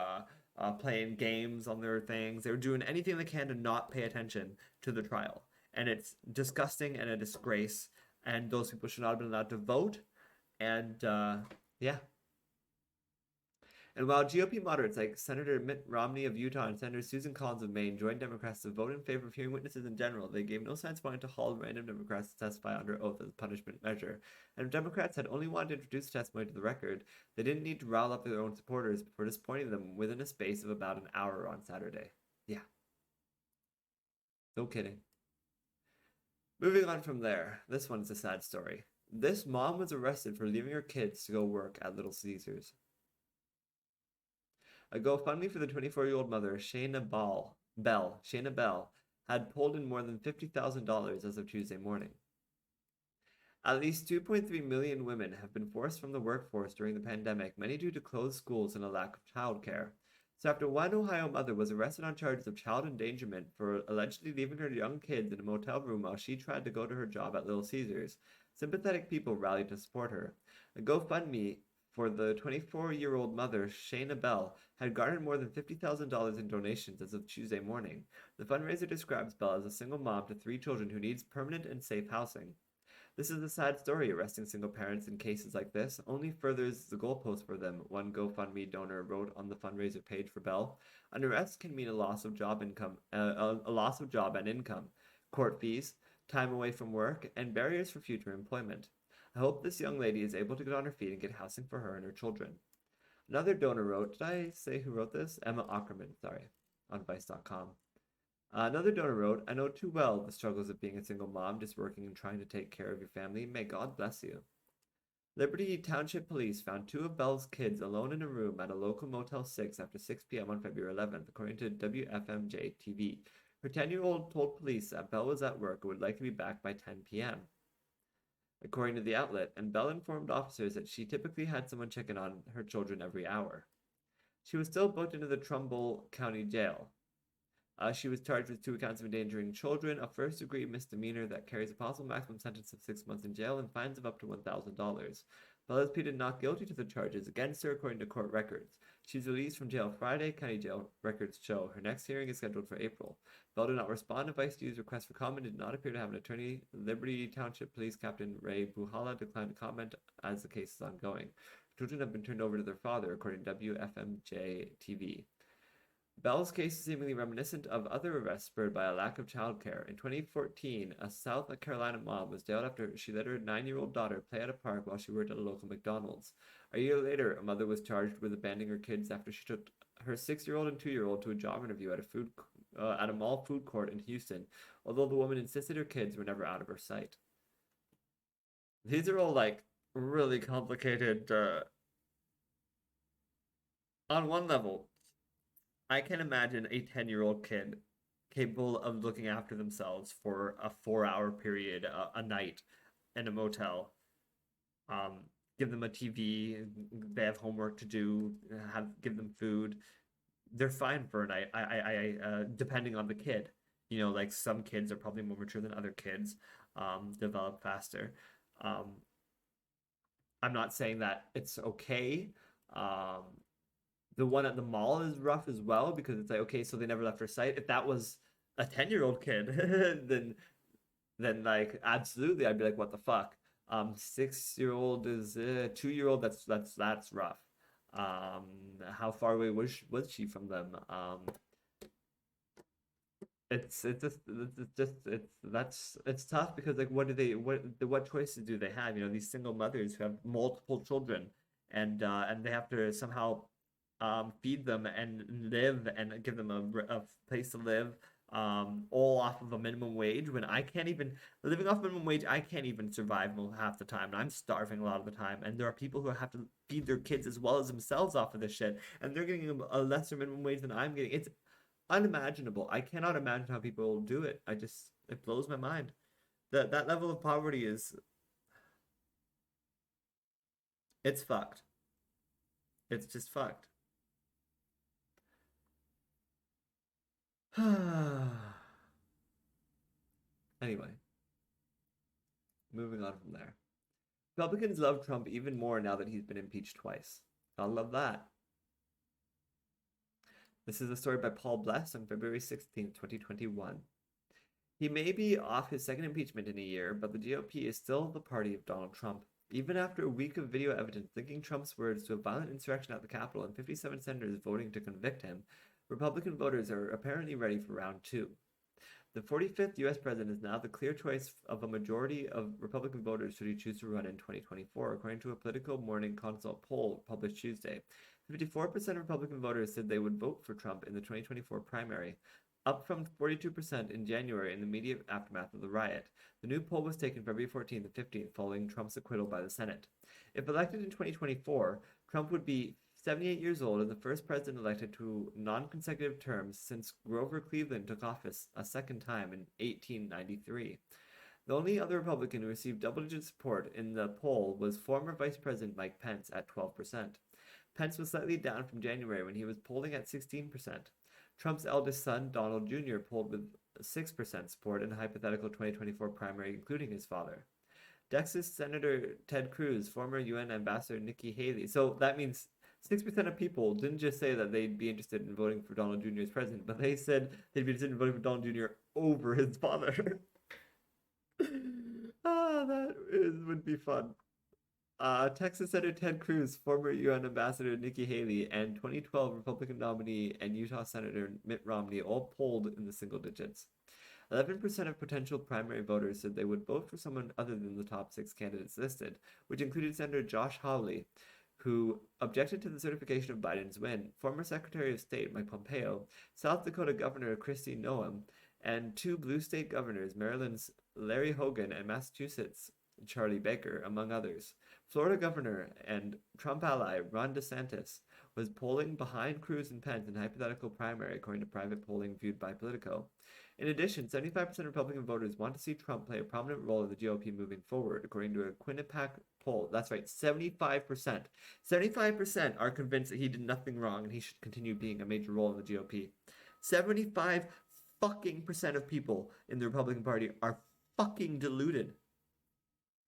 S1: playing games on their things. They were doing anything they can to not pay attention to the trial, and it's disgusting and a disgrace. And those people should not have been allowed to vote. And yeah, and while GOP moderates like Senator Mitt Romney of Utah and Senator Susan Collins of Maine joined Democrats to vote in favor of hearing witnesses in general, they gave no signs wanting to haul random Democrats to testify under oath as a punishment measure. And if Democrats had only wanted to introduce testimony to the record, they didn't need to rile up their own supporters before disappointing them within a space of about an hour on Saturday. Yeah. No kidding. Moving on from there, this one's a sad story. This mom was arrested for leaving her kids to go work at Little Caesars. A GoFundMe for the 24-year-old mother, Shayna Bell, had pulled in more than $50,000 as of Tuesday morning. At least 2.3 million women have been forced from the workforce during the pandemic, many due to closed schools and a lack of childcare. So after one Ohio mother was arrested on charges of child endangerment for allegedly leaving her young kids in a motel room while she tried to go to her job at Little Caesars, sympathetic people rallied to support her. A GoFundMe for the 24-year-old mother, Shayna Bell, had garnered more than $50,000 in donations as of Tuesday morning. The fundraiser describes Bell as a single mom to 3 children who needs permanent and safe housing. This is a sad story. Arresting single parents in cases like this only furthers the goalpost for them, one GoFundMe donor wrote on the fundraiser page for Bell. An arrest can mean a loss of job and income, court fees, time away from work, and barriers for future employment. I hope this young lady is able to get on her feet and get housing for her and her children. Another donor wrote, did I say who wrote this? Emma Ackerman, sorry, on Vice.com. Another donor wrote, I know too well the struggles of being a single mom, just working and trying to take care of your family. May God bless you. Liberty Township Police found 2 of Bell's kids alone in a room at a local Motel 6 after 6 p.m. on February 11th, according to WFMJ TV. Her 10-year-old told police that Bell was at work and would likely be back by 10 p.m. According to the outlet, and Bell informed officers that she typically had someone check in on her children every hour. She was still booked into the Trumbull County Jail. She was charged with 2 counts of endangering children, a first-degree misdemeanor that carries a possible maximum sentence of 6 months in jail and fines of up to $1,000. Bell has pleaded not guilty to the charges against her, according to court records. She was released from jail Friday, county jail records show. Her next hearing is scheduled for April. Bell did not respond to Vice New's request for comment and did not appear to have an attorney. Liberty Township Police Captain Ray Buhala declined to comment as the case is ongoing. Children have been turned over to their father, according to WFMJ TV. Bell's case is seemingly reminiscent of other arrests spurred by a lack of childcare. In 2014, a South Carolina mom was jailed after she let her 9-year-old daughter play at a park while she worked at a local McDonald's. A year later, a mother was charged with abandoning her kids after she took her 6-year-old and 2-year-old to a job interview at a mall food court in Houston, although the woman insisted her kids were never out of her sight. These are all like really complicated. On one level, I can imagine a 10-year-old kid capable of looking after themselves for a 4-hour period a night in a motel. Give them a TV, they have homework to do, give them food. They're fine for a night. Depending on the kid, you know, like some kids are probably more mature than other kids, develop faster. I'm not saying that it's okay. The one at the mall is rough as well because it's like, okay, so they never left her sight. If that was a 10-year-old kid, then like absolutely I'd be like, what the fuck? 6-year-old is 2-year-old. That's rough. How far away was she from them? It's tough because like what choices do they have? You know, these single mothers who have multiple children and they have to somehow feed them and live and give them a place to live, all off of a minimum wage when I can't even, living off minimum wage, I can't even survive half the time. And I'm starving a lot of the time. And there are people who have to feed their kids as well as themselves off of this shit. And they're getting a lesser minimum wage than I'm getting. It's unimaginable. I cannot imagine how people do it. It blows my mind. That level of poverty it's fucked. It's just fucked. Anyway, moving on from there. Republicans love Trump even more now that he's been impeached twice. I love that. This is a story by Paul Bless on February 16th, 2021. He may be off his second impeachment in a year, but the GOP is still the party of Donald Trump. Even after a week of video evidence linking Trump's words to a violent insurrection at the Capitol and 57 senators voting to convict him, Republican voters are apparently ready for round two. The 45th U.S. president is now the clear choice of a majority of Republican voters should he choose to run in 2024, according to a Political Morning Consult poll published Tuesday. 54% of Republican voters said they would vote for Trump in the 2024 primary, up from 42% in January in the immediate aftermath of the riot. The new poll was taken February 14th and 15th following Trump's acquittal by the Senate. If elected in 2024, Trump would be 78 years old and the first president elected to non-consecutive terms since Grover Cleveland took office a second time in 1893. The only other Republican who received double-digit support in the poll was former Vice President Mike Pence at 12%. Pence was slightly down from January when he was polling at 16%. Trump's eldest son, Donald Jr., polled with 6% support in a hypothetical 2024 primary, including his father. Texas Senator Ted Cruz, former UN Ambassador Nikki Haley. So that means 6% of people didn't just say that they'd be interested in voting for Donald Jr. as president, but they said they'd be interested in voting for Donald Jr. over his father. Would be fun. Texas Senator Ted Cruz, former UN Ambassador Nikki Haley, and 2012 Republican nominee and Utah Senator Mitt Romney all polled in the single digits. 11% of potential primary voters said they would vote for someone other than the top 6 candidates listed, which included Senator Josh Hawley, who objected to the certification of Biden's win, former Secretary of State Mike Pompeo, South Dakota Governor Kristi Noem, and 2 blue state governors, Maryland's Larry Hogan and Massachusetts' Charlie Baker, among others. Florida Governor and Trump ally Ron DeSantis was polling behind Cruz and Pence in hypothetical primary, according to private polling viewed by Politico. In addition, 75% of Republican voters want to see Trump play a prominent role in the GOP moving forward, according to a Quinnipiac poll. That's right, 75%. 75% are convinced that he did nothing wrong and he should continue being a major role in the GOP. 75 fucking percent of people in the Republican Party are fucking deluded.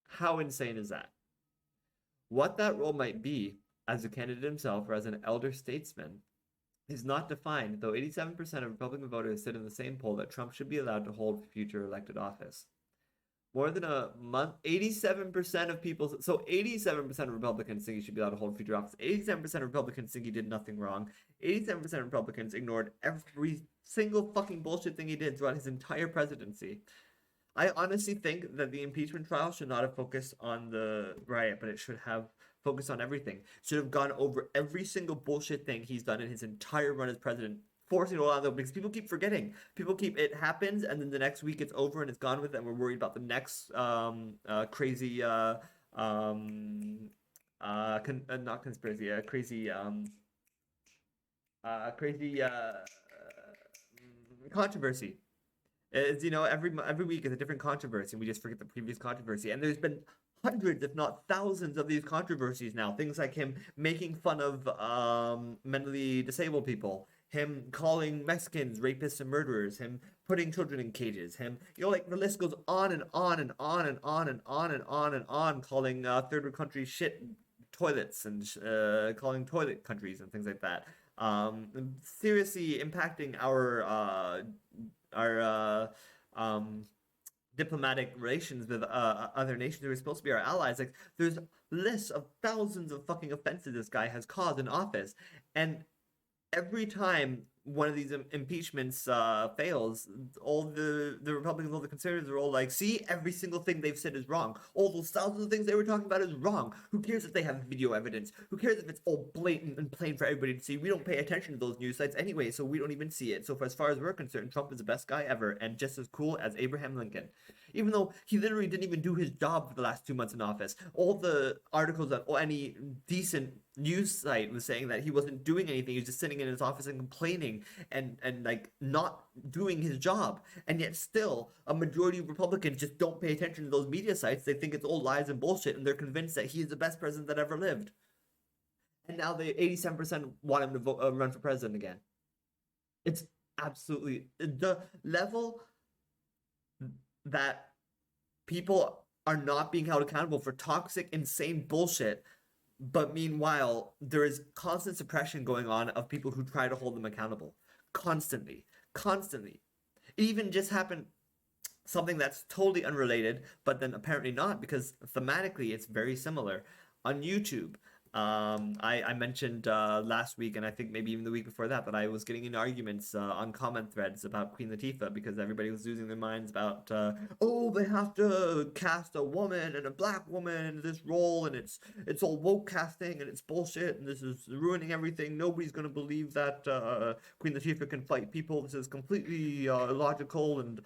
S1: How insane is that? What that role might be, as a candidate himself or as an elder statesman, is not defined, though 87% of Republican voters said in the same poll that Trump should be allowed to hold future elected office. More than a month, 87% of people, so 87% of Republicans think he should be allowed to hold future office. 87% of Republicans think he did nothing wrong. 87% of Republicans ignored every single fucking bullshit thing he did throughout his entire presidency. I honestly think that the impeachment trial should not have focused on the riot, but it should have focused on everything. Should have gone over every single bullshit thing he's done in his entire run as president, forcing it all out though, because people keep forgetting. It happens, and then the next week it's over and it's gone with it, and we're worried about the next crazy controversy. It's, every week is a different controversy, and we just forget the previous controversy. And there's been hundreds, if not thousands, of these controversies now. Things like him making fun of mentally disabled people, him calling Mexicans rapists and murderers, him putting children in cages, him, the list goes on and on and on and on and on and on and on, calling third world countries shit toilets and calling toilet countries and things like that. Seriously impacting our diplomatic relations with other nations who are supposed to be our allies. Like, there's lists of thousands of fucking offenses this guy has caused in office, and every time one of these impeachments fails, all the Republicans, all the conservatives are all like, see, every single thing they've said is wrong. All those thousands of things they were talking about is wrong. Who cares if they have video evidence? Who cares if it's all blatant and plain for everybody to see? We don't pay attention to those news sites anyway, so we don't even see it. So for as far as we're concerned, Trump is the best guy ever and just as cool as Abraham Lincoln. Even though he literally didn't even do his job for the last 2 months in office. All the articles that any decent news site was saying that he wasn't doing anything. He was just sitting in his office and complaining and like not doing his job. And yet still a majority of Republicans just don't pay attention to those media sites. They think it's all lies and bullshit, and they're convinced that he's the best president that ever lived. And now the 87% want him to run for president again. It's absolutely the level that people are not being held accountable for toxic, insane bullshit. But meanwhile, there is constant suppression going on of people who try to hold them accountable. Constantly. Constantly. It even just happened, something that's totally unrelated, but then apparently not, because thematically it's very similar. On YouTube, I mentioned last week, and I think maybe even the week before that, that I was getting in arguments on comment threads about Queen Latifah because everybody was losing their minds about, oh, they have to cast a woman and a black woman in this role, and it's all woke casting, and it's bullshit, and this is ruining everything. Nobody's gonna believe that Queen Latifah can fight people. This is completely illogical, and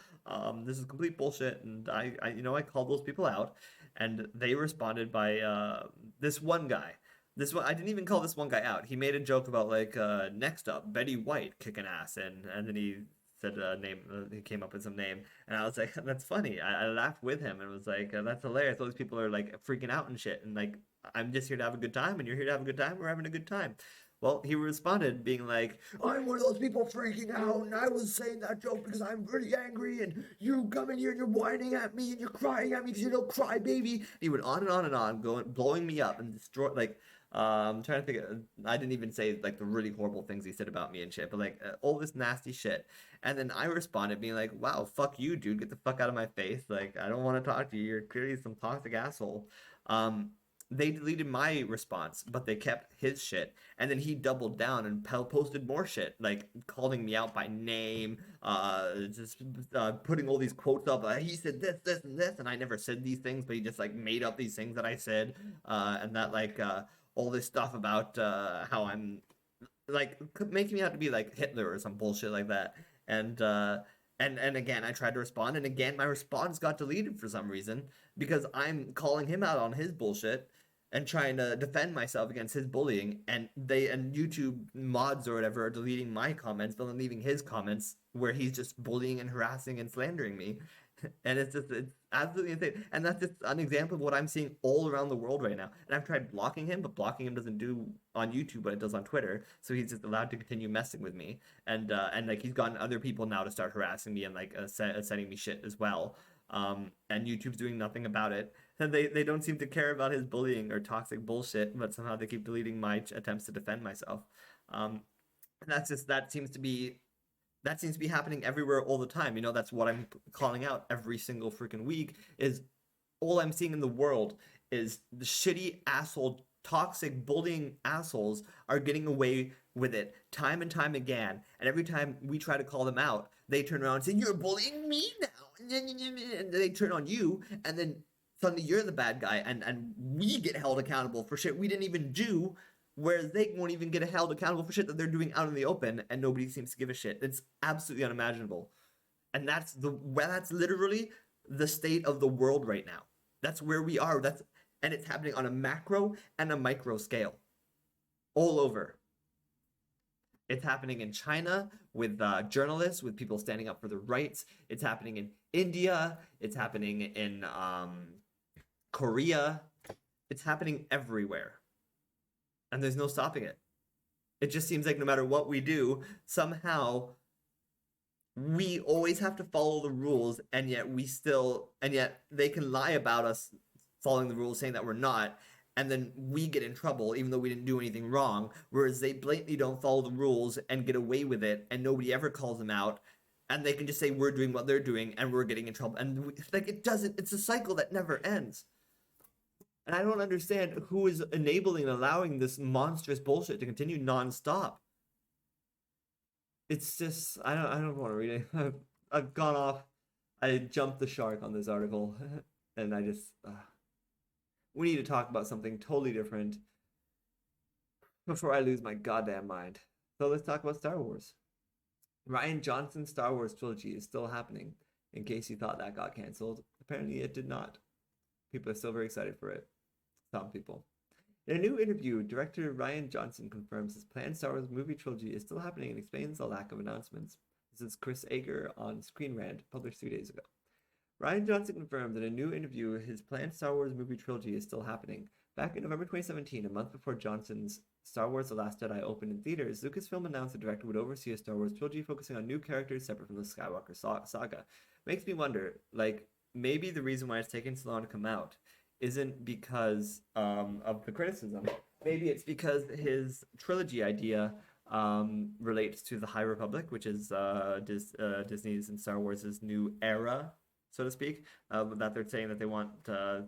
S1: this is complete bullshit. And I called those people out, and they responded by this one guy. This one, I didn't even call this one guy out. He made a joke about like, next up, Betty White kicking ass, and then he said a name. He came up with some name, and I was like, that's funny. I laughed with him, and was like, that's hilarious. All these people are like freaking out and shit, and like, I'm just here to have a good time, and you're here to have a good time. We're having a good time. Well, he responded being like, I'm one of those people freaking out, and I was saying that joke because I'm really angry, and you come in here and you're whining at me, and you're crying at me because you're a little crybaby. He went on and on and on, blowing me up and destroy like. I'm trying to think. I didn't even say like the really horrible things he said about me and shit, but like all this nasty shit. And then I responded being like, "Wow, fuck you, dude. Get the fuck out of my face. Like, I don't want to talk to you. You're clearly some toxic asshole." Um, they deleted my response, but they kept his shit. And then he doubled down and posted more shit, like calling me out by name, just putting all these quotes up. He said this, this, and this, and I never said these things, but he just like made up these things that I said, and that like. All this stuff about how I'm like making me out to be like Hitler or some bullshit like that. And again, I tried to respond, and again, my response got deleted for some reason because I'm calling him out on his bullshit and trying to defend myself against his bullying. And YouTube mods or whatever are deleting my comments, but then leaving his comments where he's just bullying and harassing and slandering me. And it's absolutely insane. And that's just an example of what I'm seeing all around the world right now. And I've tried blocking him, but blocking him doesn't do on YouTube what it does on Twitter. So he's just allowed to continue messing with me. And like he's gotten other people now to start harassing me and like sending me shit as well. And YouTube's doing nothing about it. And they don't seem to care about his bullying or toxic bullshit, but somehow they keep deleting my attempts to defend myself. And that seems to be happening everywhere all the time. That's what I'm calling out every single freaking week. Is all I'm seeing in the world is the shitty asshole, toxic, bullying assholes are getting away with it time and time again. And every time we try to call them out, they turn around and say, "You're bullying me now." And they turn on you, and then suddenly you're the bad guy, and we get held accountable for shit we didn't even do. Whereas they won't even get held accountable for shit that they're doing out in the open, and nobody seems to give a shit. It's absolutely unimaginable, and that's literally the state of the world right now. That's where we are. And it's happening on a macro and a micro scale, all over. It's happening in China with journalists, with people standing up for their rights. It's happening in India. It's happening in Korea. It's happening everywhere. And there's no stopping it. It just seems like no matter what we do, somehow we always have to follow the rules, and yet they can lie about us following the rules, saying that we're not, and then we get in trouble even though we didn't do anything wrong, whereas they blatantly don't follow the rules and get away with it, and nobody ever calls them out, and they can just say we're doing what they're doing and we're getting in trouble. And it's a cycle that never ends. And I don't understand who is enabling and allowing this monstrous bullshit to continue nonstop. It's just, I don't want to read it. I've gone off. I jumped the shark on this article, and I just, we need to talk about something totally different before I lose my goddamn mind. So let's talk about Star Wars. Rian Johnson's Star Wars trilogy is still happening, in case you thought that got canceled. Apparently it did not. People are still very excited for it. Some people. In a new interview, director Rian Johnson confirms his planned Star Wars movie trilogy is still happening and explains the lack of announcements. This is Chris Ager on Screen Rant, published 3 days ago. Rian Johnson confirmed in a new interview his planned Star Wars movie trilogy is still happening. Back in November 2017, a month before Johnson's Star Wars The Last Jedi opened in theaters, Lucasfilm announced the director would oversee a Star Wars trilogy focusing on new characters separate from the Skywalker saga. Makes me wonder, like, maybe the reason why it's taken so long to come out isn't because of the criticism. Maybe it's because his trilogy idea relates to the High Republic, which is Disney's and Star Wars's new era, so to speak. That they're saying that they want to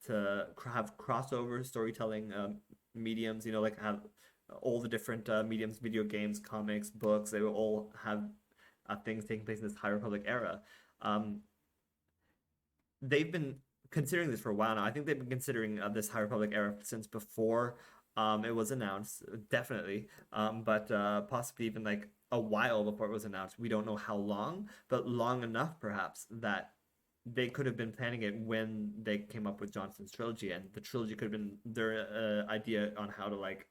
S1: have crossover storytelling mediums. You know, like have all the different mediums, video games, comics, books. They will all have things taking place in this High Republic era. They've been considering this for a while now. I think they've been considering this High Republic era since before it was announced, definitely. But possibly even like a while before it was announced. We don't know how long, but long enough perhaps that they could have been planning it when they came up with Johnson's trilogy, and the trilogy could have been their idea on how to like,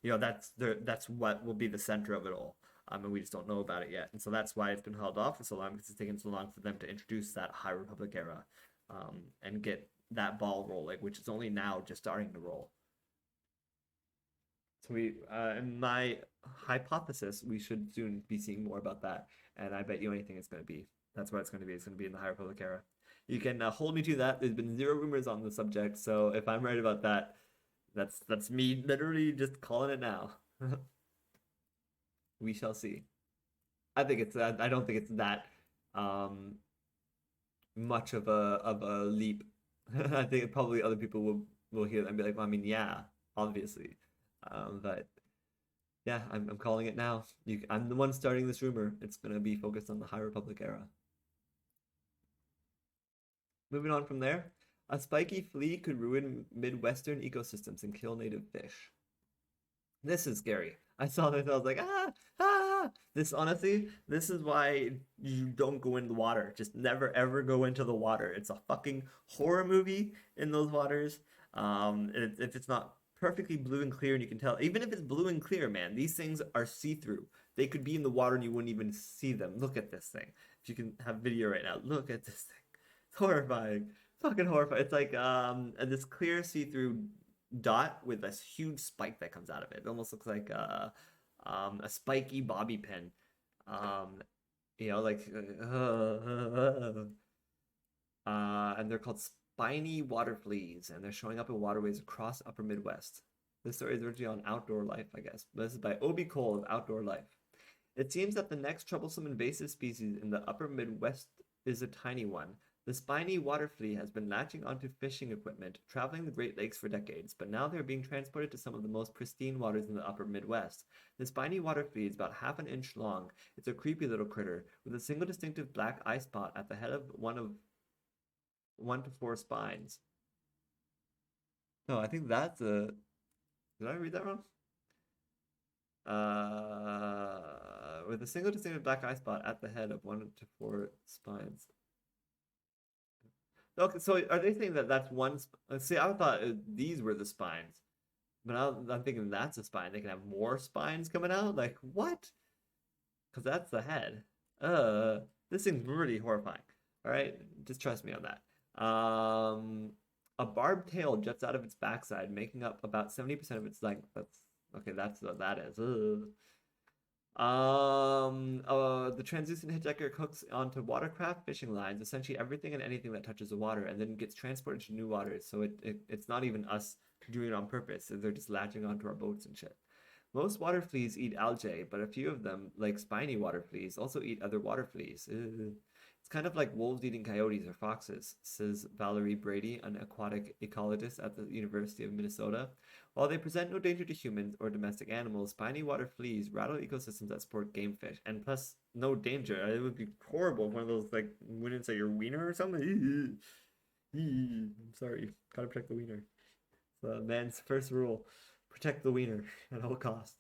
S1: you know, that's what will be the center of it all. And we just don't know about it yet, and so that's why it's been held off for so long, because it's taken so long for them to introduce that High Republic era, and get that ball rolling, which is only now just starting to roll. So we, in my hypothesis, we should soon be seeing more about that, and I bet you anything it's going to be. That's what it's going to be. It's going to be in the High Republic era. You can hold me to that. There's been zero rumors on the subject, so if I'm right about that, that's me literally just calling it now. We shall see. I think it's I don't think it's that much of a leap. I think probably other people will hear that and be like, well, I mean, yeah, obviously, but yeah, I'm calling it now. I'm the one starting this rumor. It's gonna be focused on the High Republic era. Moving on from there, a spiky flea could ruin Midwestern ecosystems and kill native fish. This is scary. I saw this, I was like, ah. This, honestly, this is why you don't go in the water. Just never ever go into the water. It's a fucking horror movie in those waters. If it's not perfectly blue and clear and you can tell, even if it's blue and clear, man, these things are see-through. They could be in the water and you wouldn't even see them. Look at this thing. If you can have video right now, look at this thing. It's horrifying. Fucking horrifying. It's like this clear see-through dot with this huge spike that comes out of it. It almost looks like a spiky bobby pin. You know, like and they're called spiny water fleas, and they're showing up in waterways across upper Midwest. This story is originally on Outdoor Life, I guess. But this is by Obi Cole of Outdoor Life. It seems that the next troublesome invasive species in the upper Midwest is a tiny one. The spiny water flea has been latching onto fishing equipment, traveling the Great Lakes for decades, but now they're being transported to some of the most pristine waters in the upper Midwest. The spiny water flea is about half an inch long. It's a creepy little critter, with a single distinctive black eye spot at the head of one to four spines. No, I think that's a... Did I read that wrong? With a single distinctive black eye spot at the head of 1 to 4 spines. Okay, so are they saying that that's one? See, I thought these were the spines, but now I'm thinking that's a spine. They can have more spines coming out. Like what? Because that's the head. This thing's really horrifying. All right, just trust me on that. A barbed tail juts out of its backside, making up about 70% of its length. That's okay. That's what that is. The translucent hitchhiker hooks onto watercraft fishing lines, essentially everything and anything that touches the water, and then gets transported to new waters. So it's not even us doing it on purpose. They're just latching onto our boats and shit. Most water fleas eat algae, but a few of them, like spiny water fleas, also eat other water fleas. It's kind of like wolves eating coyotes or foxes, says Valerie Brady, an aquatic ecologist at the University of Minnesota. While they present no danger to humans or domestic animals, spiny water fleas rattle ecosystems that support game fish, and plus no danger. It would be horrible if one of those like went inside your wiener or something. I'm sorry, gotta protect the wiener. The man's first rule: protect the wiener at all costs.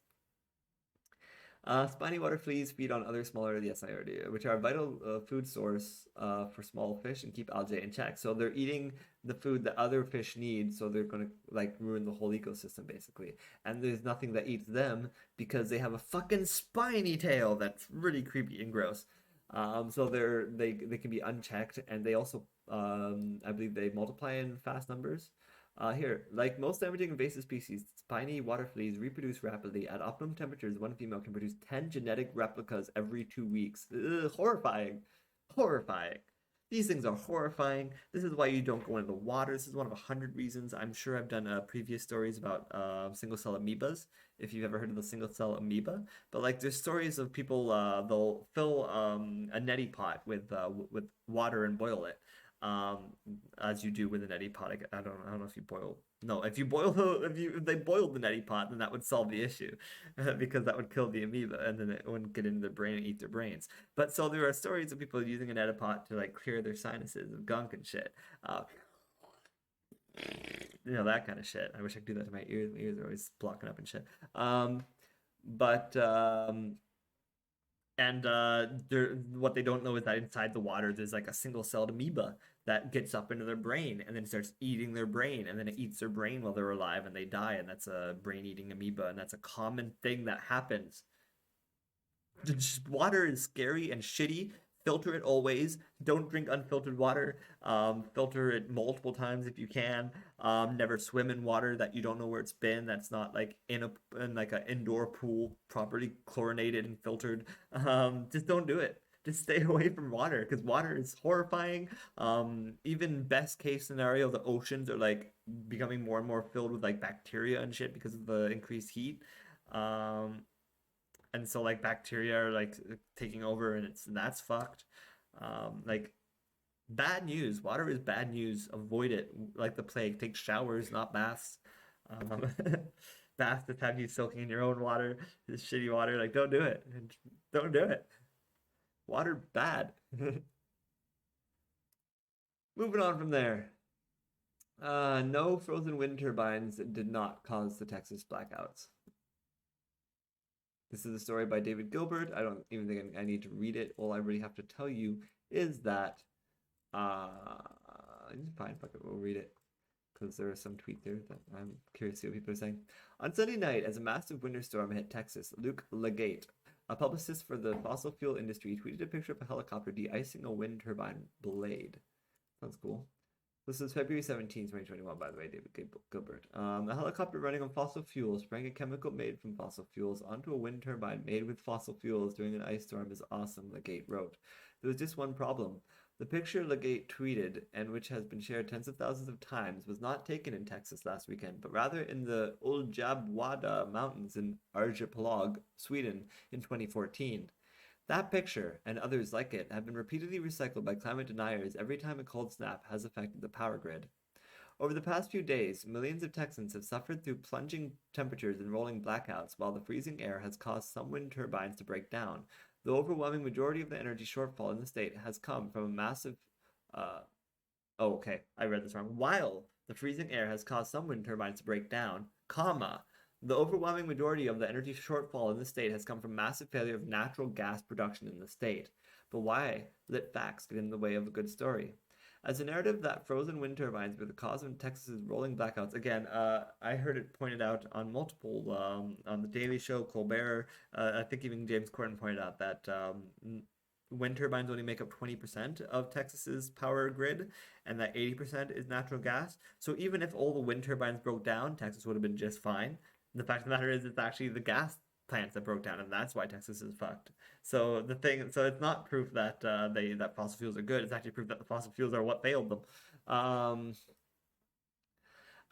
S1: Spiny water fleas feed on other smaller, yes, I already, which are a vital food source for small fish and keep algae in check. So they're eating the food that other fish need, so they're going to like ruin the whole ecosystem basically. And there's nothing that eats them because they have a fucking spiny tail that's really creepy and gross. So they can be unchecked, and they also I believe they multiply in fast numbers. Here, like most damaging invasive species, spiny water fleas reproduce rapidly. At optimum temperatures, one female can produce 10 genetic replicas every 2 weeks. Ugh, horrifying. Horrifying. These things are horrifying. This is why you don't go into the water. This is one of 100 reasons. I'm sure I've done previous stories about single cell amoebas, if you've ever heard of the single cell amoeba. But like, there's stories of people, they'll fill a neti pot with water and boil it, um, as you do with a neti pot. I don't know if you boil. No, if you boil if they boiled the neti pot, then that would solve the issue, because that would kill the amoeba, and then it wouldn't get into their brain and eat their brains. But so there are stories of people using an Edipot to like clear their sinuses of gunk and shit. Uh, that kind of shit. I wish I could do that to my ears. My ears are always blocking up and shit. But and what they don't know is that inside the water there's like a single-celled amoeba that gets up into their brain and then starts eating their brain, and then it eats their brain while they're alive and they die, and that's a brain-eating amoeba, and that's a common thing that happens. Water is scary and shitty. Filter it always. Don't drink unfiltered water. Filter it multiple times if you can. Never swim in water that you don't know where it's been. That's not like in like an indoor pool, properly chlorinated and filtered. Just don't do it. Just stay away from water, because water is horrifying. Even best case scenario, the oceans are like becoming more and more filled with like bacteria and shit because of the increased heat. And so like bacteria are like taking over, and that's fucked. Like, bad news. Water is bad news. Avoid it like the plague. Take showers, not baths. Um, baths that have you soaking in your own water, this shitty water. Like, don't do it. Don't do it. Water bad. Moving on from there. No frozen wind turbines did not cause the Texas blackouts. This is a story by David Gilbert. I don't even think I need to read it. All I really have to tell you is that, fine, fuck it, we'll read it, because there is some tweet there that I'm curious to see what people are saying. On Sunday night, as a massive winter storm hit Texas, Luke Legate, a publicist for the fossil fuel industry, tweeted a picture of a helicopter de-icing a wind turbine blade. Sounds cool. This is February 17, 2021, by the way, David Gilbert. A helicopter running on fossil fuels sprang a chemical made from fossil fuels onto a wind turbine made with fossil fuels during an ice storm is awesome, Legate wrote. There was just one problem. The picture Legate tweeted, and which has been shared tens of thousands of times, was not taken in Texas last weekend, but rather in the Uljabwada Mountains in Arjeplog, Sweden, in 2014. That picture, and others like it, have been repeatedly recycled by climate deniers every time a cold snap has affected the power grid. Over the past few days, millions of Texans have suffered through plunging temperatures and rolling blackouts, while the freezing air has caused some wind turbines to break down. The overwhelming majority of the energy shortfall in the state has come from a massive... oh, okay, I read this wrong. While the freezing air has caused some wind turbines to break down, comma, the overwhelming majority of the energy shortfall in the state has come from massive failure of natural gas production in the state. But why let facts get in the way of a good story? As a narrative that frozen wind turbines were the cause of Texas's rolling blackouts, again, I heard it pointed out on multiple, on the Daily Show, Colbert, I think even James Corden pointed out that wind turbines only make up 20% of Texas's power grid, and that 80% is natural gas. So even if all the wind turbines broke down, Texas would have been just fine. The fact of the matter is, it's actually the gas plants that broke down, and that's why Texas is fucked. So it's not proof that that fossil fuels are good. It's actually proof that the fossil fuels are what failed them.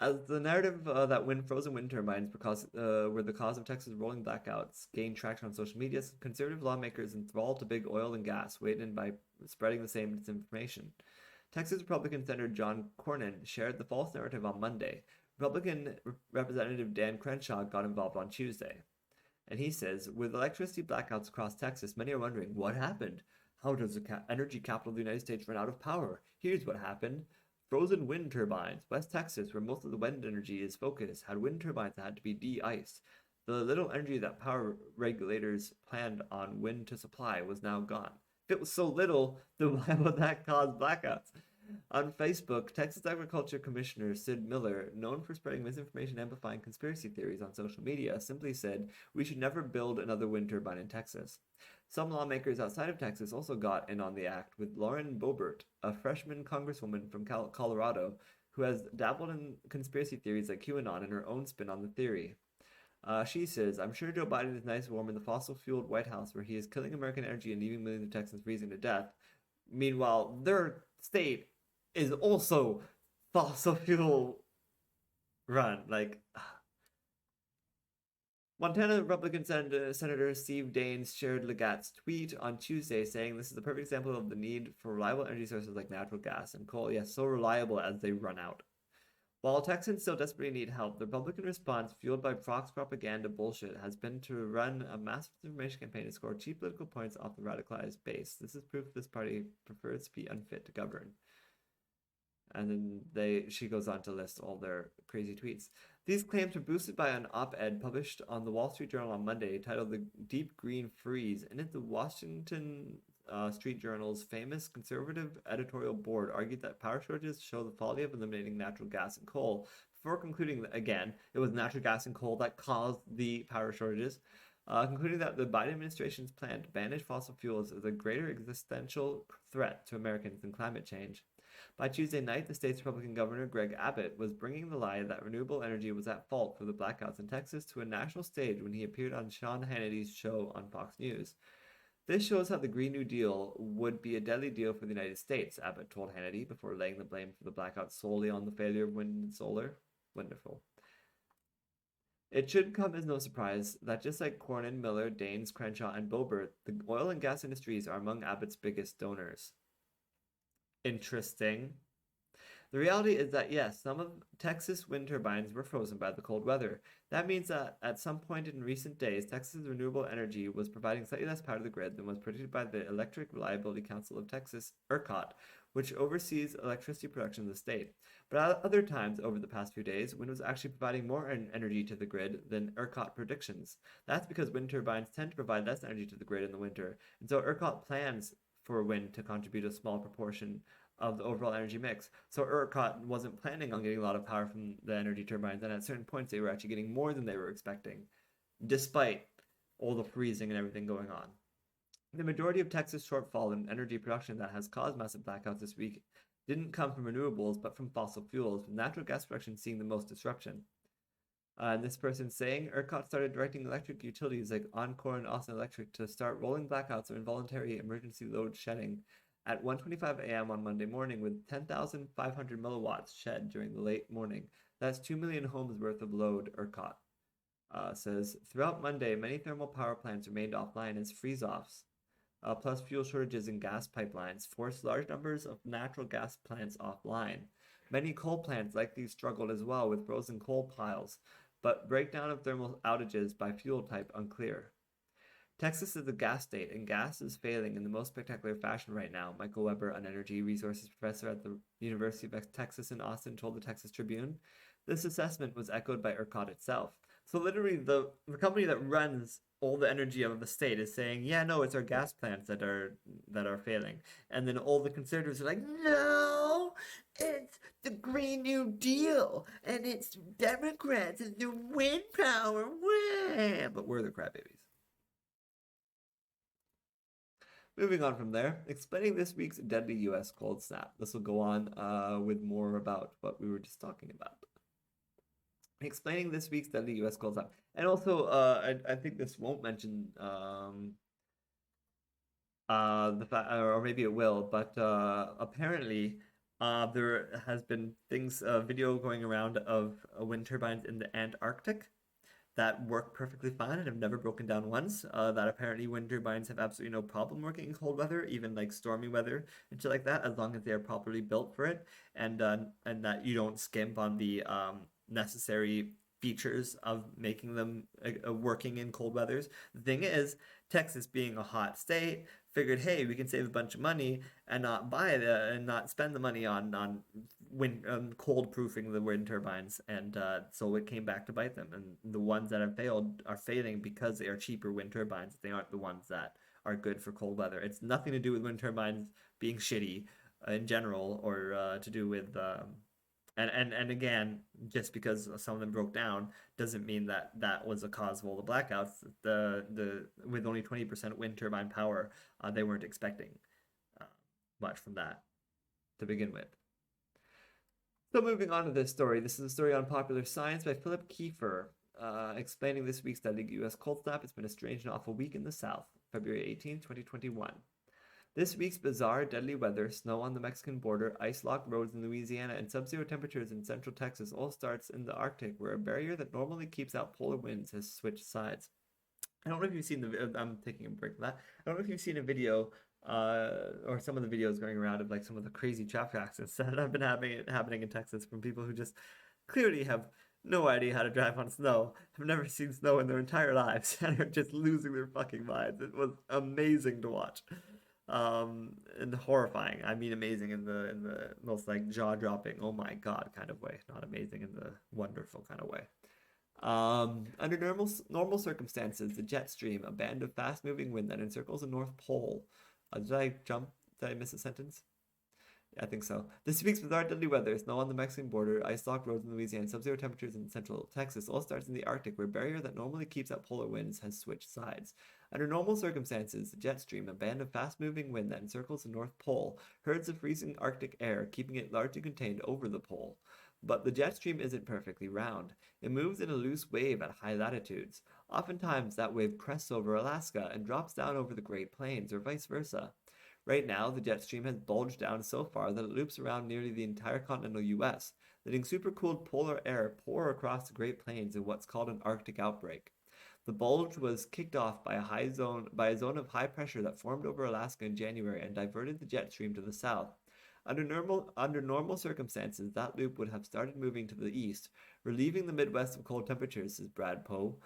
S1: As the narrative that frozen wind turbines were the cause of Texas rolling blackouts gained traction on social media, conservative lawmakers enthralled to big oil and gas weighed in by spreading the same disinformation. Texas Republican Senator John Cornyn shared the false narrative on Monday. Republican Representative Dan Crenshaw got involved on Tuesday. And he says, with electricity blackouts across Texas, many are wondering, what happened? How does the energy capital of the United States run out of power? Here's what happened. Frozen wind turbines. West Texas, where most of the wind energy is focused, had wind turbines that had to be de-iced. The little energy that power regulators planned on wind to supply was now gone. If it was so little, then why would that cause blackouts? On Facebook, Texas Agriculture Commissioner Sid Miller, known for spreading misinformation and amplifying conspiracy theories on social media, simply said, we should never build another wind turbine in Texas. Some lawmakers outside of Texas also got in on the act, with Lauren Boebert, a freshman congresswoman from Colorado, who has dabbled in conspiracy theories like QAnon and her own spin on the theory. She says, I'm sure Joe Biden is nice and warm in the fossil-fueled White House where he is killing American energy and leaving millions of Texans freezing to death. Meanwhile, they're state is also fossil fuel run. Like, Montana Republican Senator Steve Daines shared Legatt's tweet on Tuesday saying this is a perfect example of the need for reliable energy sources like natural gas and coal. Yes, so reliable as they run out. While Texans still desperately need help, the Republican response, fueled by Fox propaganda bullshit, has been to run a massive disinformation campaign to score cheap political points off the radicalized base. This is proof this party prefers to be unfit to govern. And then she goes on to list all their crazy tweets. These claims were boosted by an op-ed published on the Wall Street Journal on Monday titled "The Deep Green Freeze." In it, the Washington Street Journal's famous conservative editorial board argued that power shortages show the folly of eliminating natural gas and coal, before concluding that, again, it was natural gas and coal that caused the power shortages, concluding that the Biden administration's plan to banish fossil fuels is a greater existential threat to Americans than climate change. By Tuesday night, the state's Republican Governor Greg Abbott was bringing the lie that renewable energy was at fault for the blackouts in Texas to a national stage when he appeared on Sean Hannity's show on Fox News. This shows how the Green New Deal would be a deadly deal for the United States, Abbott told Hannity before laying the blame for the blackouts solely on the failure of wind and solar. Wonderful. It should come as no surprise that just like Cornyn, Miller, Daines, Crenshaw, and Boebert, the oil and gas industries are among Abbott's biggest donors. Interesting. The reality is that, yes, some of Texas wind turbines were frozen by the cold weather. That means that at some point in recent days, Texas renewable energy was providing slightly less power to the grid than was predicted by the Electric Reliability Council of Texas, ERCOT, which oversees electricity production in the state. But at other times over the past few days, wind was actually providing more energy to the grid than ERCOT predictions. That's because wind turbines tend to provide less energy to the grid in the winter, and so ERCOT plans for wind to contribute a small proportion of the overall energy mix. So ERCOT wasn't planning on getting a lot of power from the energy turbines, and at certain points they were actually getting more than they were expecting, despite all the freezing and everything going on. The majority of Texas' shortfall in energy production that has caused massive blackouts this week didn't come from renewables, but from fossil fuels, with natural gas production seeing the most disruption. And this person saying ERCOT started directing electric utilities like Oncor and Austin Electric to start rolling blackouts or involuntary emergency load shedding at 1:25 a.m. on Monday morning, with 10,500 milliwatts shed during the late morning. That's 2 million homes worth of load, ERCOT says. Throughout Monday, many thermal power plants remained offline as freeze-offs, plus fuel shortages in gas pipelines, forced large numbers of natural gas plants offline. Many coal plants likely struggled as well with frozen coal piles, but breakdown of thermal outages by fuel type unclear. Texas is a gas state, and gas is failing in the most spectacular fashion right now, Michael Weber, an energy resources professor at the University of Texas in Austin, told the Texas Tribune. This assessment was echoed by ERCOT itself. So literally, the company that runs all the energy of the state is saying, yeah, no, it's our gas plants that are failing. And then all the conservatives are like, no, it's the Green New Deal, and it's Democrats, and the wind power, wah! But we're the crybabies. Moving on from there, explaining this week's deadly U.S. cold snap. This will go on with more about what we were just talking about. Explaining this week's deadly U.S. cold snap. And also, I think this won't mention the fact, or maybe it will, but apparently there has been video going around of wind turbines in the Antarctic that work perfectly fine and have never broken down once. That apparently wind turbines have absolutely no problem working in cold weather, even like stormy weather and shit like that, as long as they are properly built for it, and that you don't skimp on the necessary features of making them working in cold weathers. The thing is, Texas being a hot state figured, hey, we can save a bunch of money and not spend the money on cold proofing the wind turbines, and so it came back to bite them. And the ones that have failed are failing because they are cheaper wind turbines. They aren't the ones that are good for cold weather. It's nothing to do with wind turbines being shitty in general, or to do with and again, just because some of them broke down doesn't mean that that was a cause of all the blackouts. The with only 20% wind turbine power, they weren't expecting much from that to begin with. So moving on to this story. This is a story on Popular Science by Philip Kiefer, explaining this week's deadly U.S. cold snap. It's been a strange and awful week in the South, February 18, 2021. This week's bizarre, deadly weather, snow on the Mexican border, ice-locked roads in Louisiana, and sub-zero temperatures in central Texas all starts in the Arctic, where a barrier that normally keeps out polar winds has switched sides. I don't know if you've seen the. I'm taking a break from that. I don't know if you've seen a video, or some of the videos going around of like some of the crazy traffic accidents that have been happening in Texas from people who just clearly have no idea how to drive on snow, have never seen snow in their entire lives, and are just losing their fucking minds. It was amazing to watch, and horrifying. I mean, amazing in the most like jaw dropping, oh my god kind of way, not amazing in the wonderful kind of way. Under normal circumstances, the jet stream, a band of fast-moving wind that encircles the North Pole. Did I jump? Did I miss a sentence? Yeah, I think so. This week's bizarre deadly weather, snow on the Mexican border, ice-locked roads in Louisiana, sub-zero temperatures in central Texas, all starts in the Arctic, where a barrier that normally keeps out polar winds has switched sides. Under normal circumstances, the jet stream, a band of fast-moving wind that encircles the North Pole, herds of freezing Arctic air, keeping it largely contained over the pole. But the jet stream isn't perfectly round. It moves in a loose wave at high latitudes. Oftentimes, that wave crests over Alaska and drops down over the Great Plains, or vice versa. Right now, the jet stream has bulged down so far that it loops around nearly the entire continental US, letting supercooled polar air pour across the Great Plains in what's called an Arctic outbreak. The bulge was kicked off by a zone of high pressure that formed over Alaska in January and diverted the jet stream to the south. Under normal circumstances, that loop would have started moving to the east, relieving the Midwest of cold temperatures, says Brad Poe,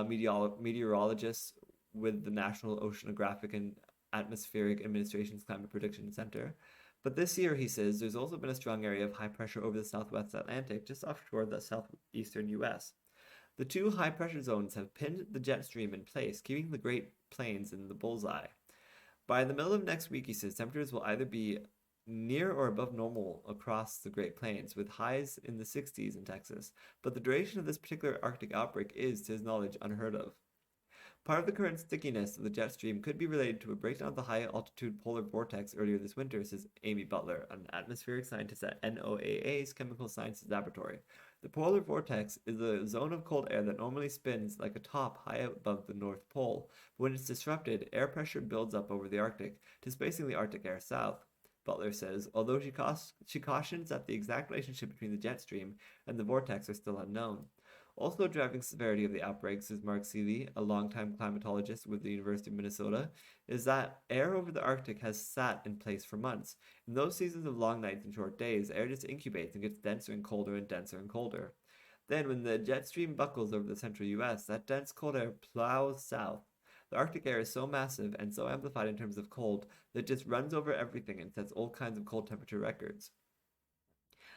S1: meteorologist with the National Oceanographic and Atmospheric Administration's Climate Prediction Center. But this year, he says, there's also been a strong area of high pressure over the southwest Atlantic, just offshore the southeastern U.S. The two high pressure zones have pinned the jet stream in place, keeping the Great Plains in the bullseye. By the middle of next week, he says, temperatures will either be near or above normal across the Great Plains, with highs in the 60s in Texas, but the duration of this particular Arctic outbreak is, to his knowledge, unheard of. Part of the current stickiness of the jet stream could be related to a breakdown of the high-altitude polar vortex earlier this winter, says Amy Butler, an atmospheric scientist at NOAA's Chemical Sciences Laboratory. The polar vortex is a zone of cold air that normally spins like a top high above the North Pole, but when it's disrupted, air pressure builds up over the Arctic, displacing the Arctic air south. Butler says, although she cautions that the exact relationship between the jet stream and the vortex are still unknown. Also driving severity of the outbreaks, says Mark Seeley, a longtime climatologist with the University of Minnesota, is that air over the Arctic has sat in place for months. In those seasons of long nights and short days, air just incubates and gets denser and colder and denser and colder. Then, when the jet stream buckles over the central US, that dense cold air plows south. The Arctic air is so massive and so amplified in terms of cold that it just runs over everything and sets all kinds of cold temperature records.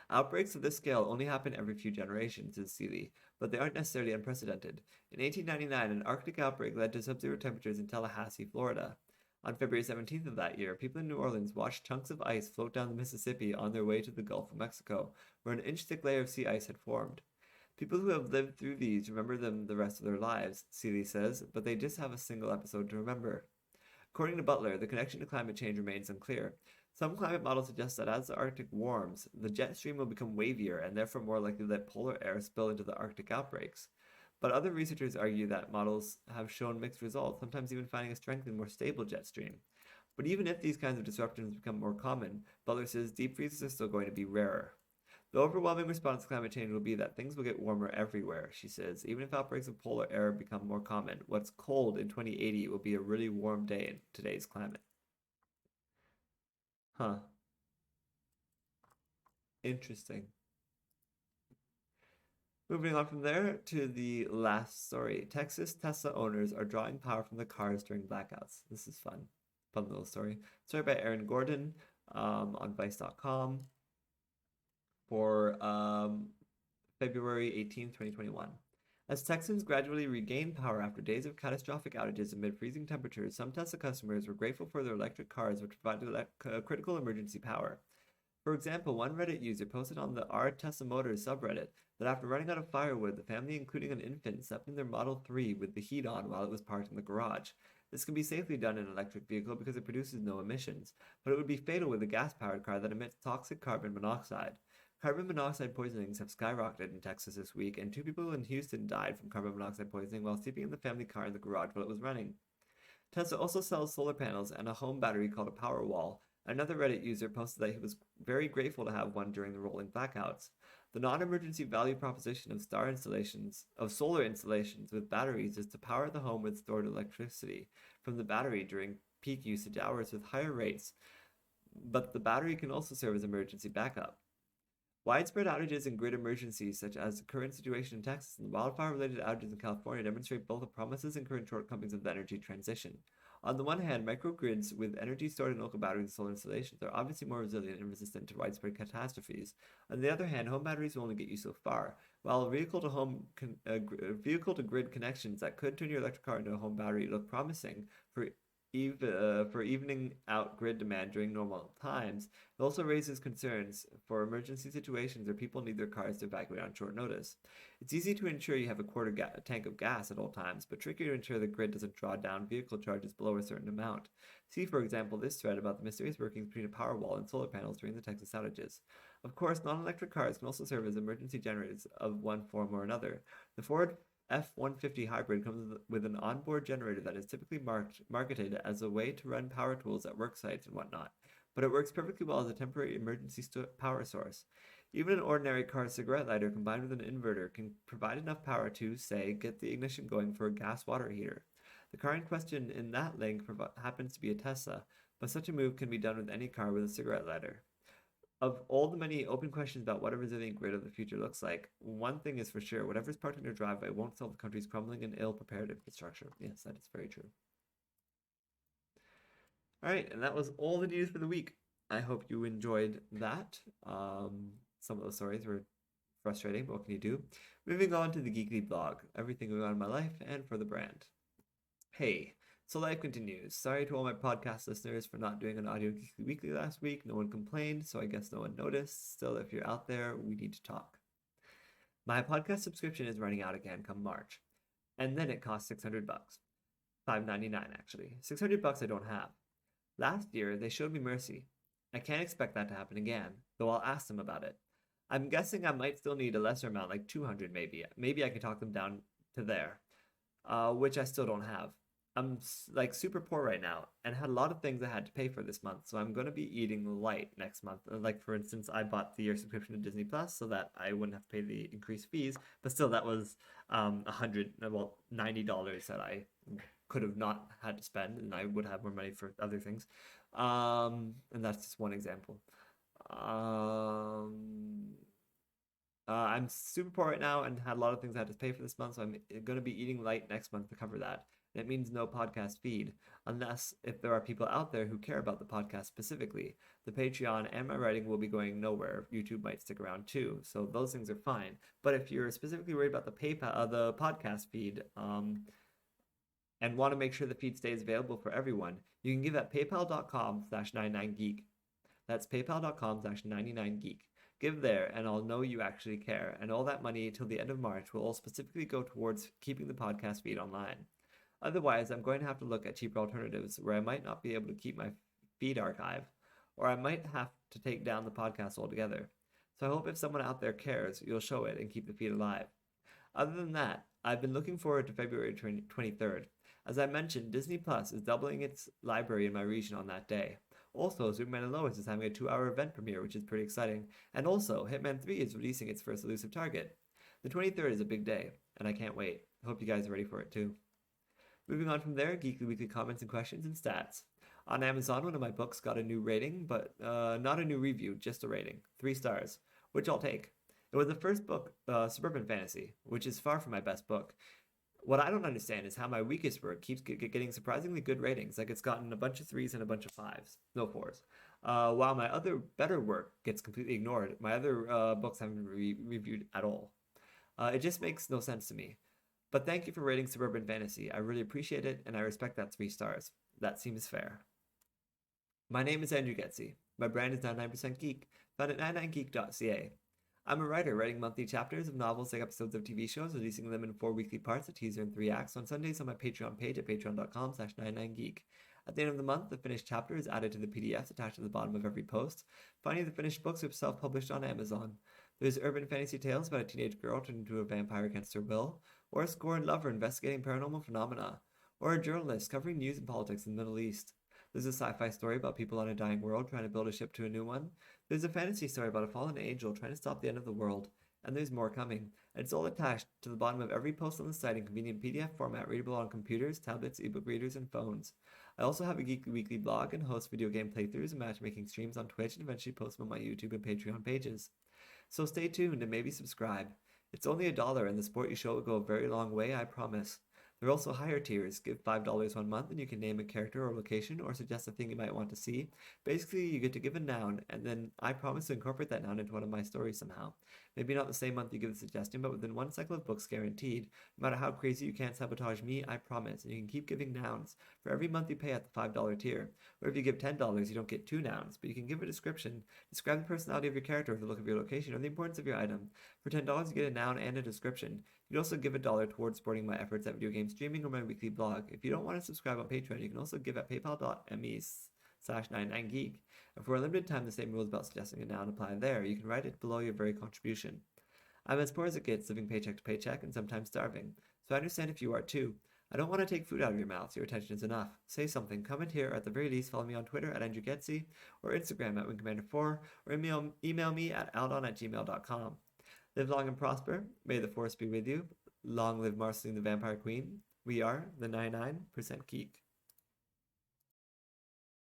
S1: Outbreaks of this scale only happen every few generations, says Seeley, but they aren't necessarily unprecedented. In 1899, an Arctic outbreak led to sub-zero temperatures in Tallahassee, Florida. On February 17th of that year, people in New Orleans watched chunks of ice float down the Mississippi on their way to the Gulf of Mexico, where an inch-thick layer of sea ice had formed. People who have lived through these remember them the rest of their lives, Seeley says, but they just have a single episode to remember. According to Butler, the connection to climate change remains unclear. Some climate models suggest that as the Arctic warms, the jet stream will become wavier and therefore more likely to let polar air spill into the Arctic outbreaks. But other researchers argue that models have shown mixed results, sometimes even finding a strengthened, more stable jet stream. But even if these kinds of disruptions become more common, Butler says deep freezes are still going to be rarer. The overwhelming response to climate change will be that things will get warmer everywhere, she says. Even if outbreaks of polar air become more common, what's cold in 2080 will be a really warm day in today's climate. Huh. Interesting. Moving on from there to the last story. Texas Tesla owners are drawing power from the cars during blackouts. This is fun. Fun little story. Story by Aaron Gordon on Vice.com for February 18th, 2021. As Texans gradually regained power after days of catastrophic outages amid freezing temperatures, some Tesla customers were grateful for their electric cars, which provided critical emergency power. For example, one Reddit user posted on the R Tesla Motors subreddit that after running out of firewood, the family, including an infant, slept in their Model 3 with the heat on while it was parked in the garage. This can be safely done in an electric vehicle because it produces no emissions, but it would be fatal with a gas-powered car that emits toxic carbon monoxide. Carbon monoxide poisonings have skyrocketed in Texas this week, and 2 people in Houston died from carbon monoxide poisoning while sleeping in the family car in the garage while it was running. Tesla also sells solar panels and a home battery called a Powerwall. Another Reddit user posted that he was very grateful to have one during the rolling blackouts. The non-emergency value proposition of solar installations with batteries is to power the home with stored electricity from the battery during peak usage hours with higher rates, but the battery can also serve as emergency backup. Widespread outages and grid emergencies, such as the current situation in Texas and the wildfire-related outages in California, demonstrate both the promises and current shortcomings of the energy transition. On the one hand, microgrids with energy stored in local batteries and solar installations are obviously more resilient and resistant to widespread catastrophes. On the other hand, home batteries will only get you so far. While vehicle-to-grid connections that could turn your electric car into a home battery look promising for evening out grid demand during normal times, it also raises concerns for emergency situations where people need their cars to evacuate on short notice. It's easy to ensure you have a tank of gas at all times, but tricky to ensure the grid doesn't draw down vehicle charges below a certain amount. See, for example, this thread about the mysterious workings between a Powerwall and solar panels during the Texas outages. Of course, non-electric cars can also serve as emergency generators of one form or another. The Ford F-150 hybrid comes with an onboard generator that is typically marketed as a way to run power tools at work sites and whatnot, but it works perfectly well as a temporary emergency power source. Even an ordinary car cigarette lighter combined with an inverter can provide enough power to, say, get the ignition going for a gas water heater. The car in question in that link happens to be a Tesla, but such a move can be done with any car with a cigarette lighter. Of all the many open questions about what a resilient grid of the future looks like, one thing is for sure: whatever's parked in your driveway won't solve the country's crumbling and ill-prepared infrastructure. Yes, that is very true. All right, and that was all the news for the week. I hope you enjoyed that. Some of those stories were frustrating, but what can you do? Moving on to the Geekly blog, everything going on in my life and for the brand. Hey, so life continues. Sorry to all my podcast listeners for not doing an audio Geekly weekly last week. No one complained, so I guess no one noticed. Still, if you're out there, we need to talk. My podcast subscription is running out again come March, and then it costs $600. $5.99 actually. $600 I don't have. Last year, they showed me mercy. I can't expect that to happen again, though I'll ask them about it. I'm guessing I might still need a lesser amount, like 200 maybe. Maybe I can talk them down to there, which I still don't have. I'm like super poor right now and had a lot of things I had to pay for this month, so I'm going to be eating light next month. Like, for instance, I bought the year subscription to Disney Plus so that I wouldn't have to pay the increased fees, but still that was $90 that I could have not had to spend, and I would have more money for other things. And that's just one example. I'm super poor right now and had a lot of things I had to pay for this month, so I'm going to be eating light next month to cover that. And it means no podcast feed, unless if there are people out there who care about the podcast specifically. The Patreon and my writing will be going nowhere. YouTube might stick around too, so those things are fine. But if you're specifically worried about the podcast feed, and want to make sure the feed stays available for everyone, you can give at paypal.com/99geek. That's paypal.com/99geek. Give there, and I'll know you actually care. And all that money till the end of March will all specifically go towards keeping the podcast feed online. Otherwise, I'm going to have to look at cheaper alternatives where I might not be able to keep my feed archive, or I might have to take down the podcast altogether. So I hope if someone out there cares, you'll show it and keep the feed alive. Other than that, I've been looking forward to February 23rd. As I mentioned, Disney Plus is doubling its library in my region on that day. Also, Superman and Lois is having a 2-hour event premiere, which is pretty exciting. And also, Hitman 3 is releasing its first elusive target. The 23rd is a big day, and I can't wait. I hope you guys are ready for it too. Moving on from there, Geekly Weekly comments and questions and stats. On Amazon, one of my books got a new rating, but not a new review, just a rating. 3 stars, which I'll take. It was the first book, Suburban Fantasy, which is far from my best book. What I don't understand is how my weakest work keeps getting surprisingly good ratings. Like, it's gotten a bunch of 3s and a bunch of 5s. No 4s. While my other better work gets completely ignored. My other books haven't been reviewed at all. It just makes no sense to me. But thank you for rating Suburban Fantasy. I really appreciate it, and I respect that 3 stars. That seems fair. My name is Andrew Geczy. My brand is 99% Geek, found at 99geek.ca. I'm a writer writing monthly chapters of novels like episodes of TV shows, releasing them in 4 weekly parts, a teaser and 3 acts on Sundays on my Patreon page at patreon.com/99geek. At the end of the month, the finished chapter is added to the PDFs attached to the bottom of every post. Finally, the finished books are self-published on Amazon. There's urban fantasy tales about a teenage girl turned into a vampire against her will, or a scorned lover investigating paranormal phenomena, or a journalist covering news and politics in the Middle East. There's a sci-fi story about people on a dying world trying to build a ship to a new one. There's a fantasy story about a fallen angel trying to stop the end of the world. And there's more coming. And it's all attached to the bottom of every post on the site in convenient PDF format readable on computers, tablets, ebook readers, and phones. I also have a Geekly weekly blog and host video game playthroughs and matchmaking streams on Twitch and eventually post them on my YouTube and Patreon pages. So stay tuned and maybe subscribe. It's only $1 and the support you show will go a very long way, I promise. There are also higher tiers. Give $5 one month and you can name a character or location or suggest a thing you might want to see. Basically, you get to give a noun and then I promise to incorporate that noun into one of my stories somehow. Maybe not the same month you give the suggestion, but within one cycle of books guaranteed. No matter how crazy you can't sabotage me, I promise. And you can keep giving nouns for every month you pay at the $5 tier. Or if you give $10, you don't get 2 nouns, but you can give a description. Describe the personality of your character or the look of your location or the importance of your item. For $10, you get a noun and a description. You'd also give $1 towards supporting my efforts at video game streaming or my weekly blog. If you don't want to subscribe on Patreon, you can also give at paypal.me/99geek. And for a limited time, the same rules about suggesting a noun apply there. You can write it below your very contribution. I'm as poor as it gets, living paycheck to paycheck and sometimes starving. So I understand if you are too. I don't want to take food out of your mouths. Your attention is enough. Say something. Comment here, or at the very least, follow me on Twitter at Andrew Geczy, or Instagram at WingcommanderIV, or email me at aldon@gmail.com. Live long and prosper. May the force be with you. Long live Marceline the Vampire Queen. We are the 99% Geek.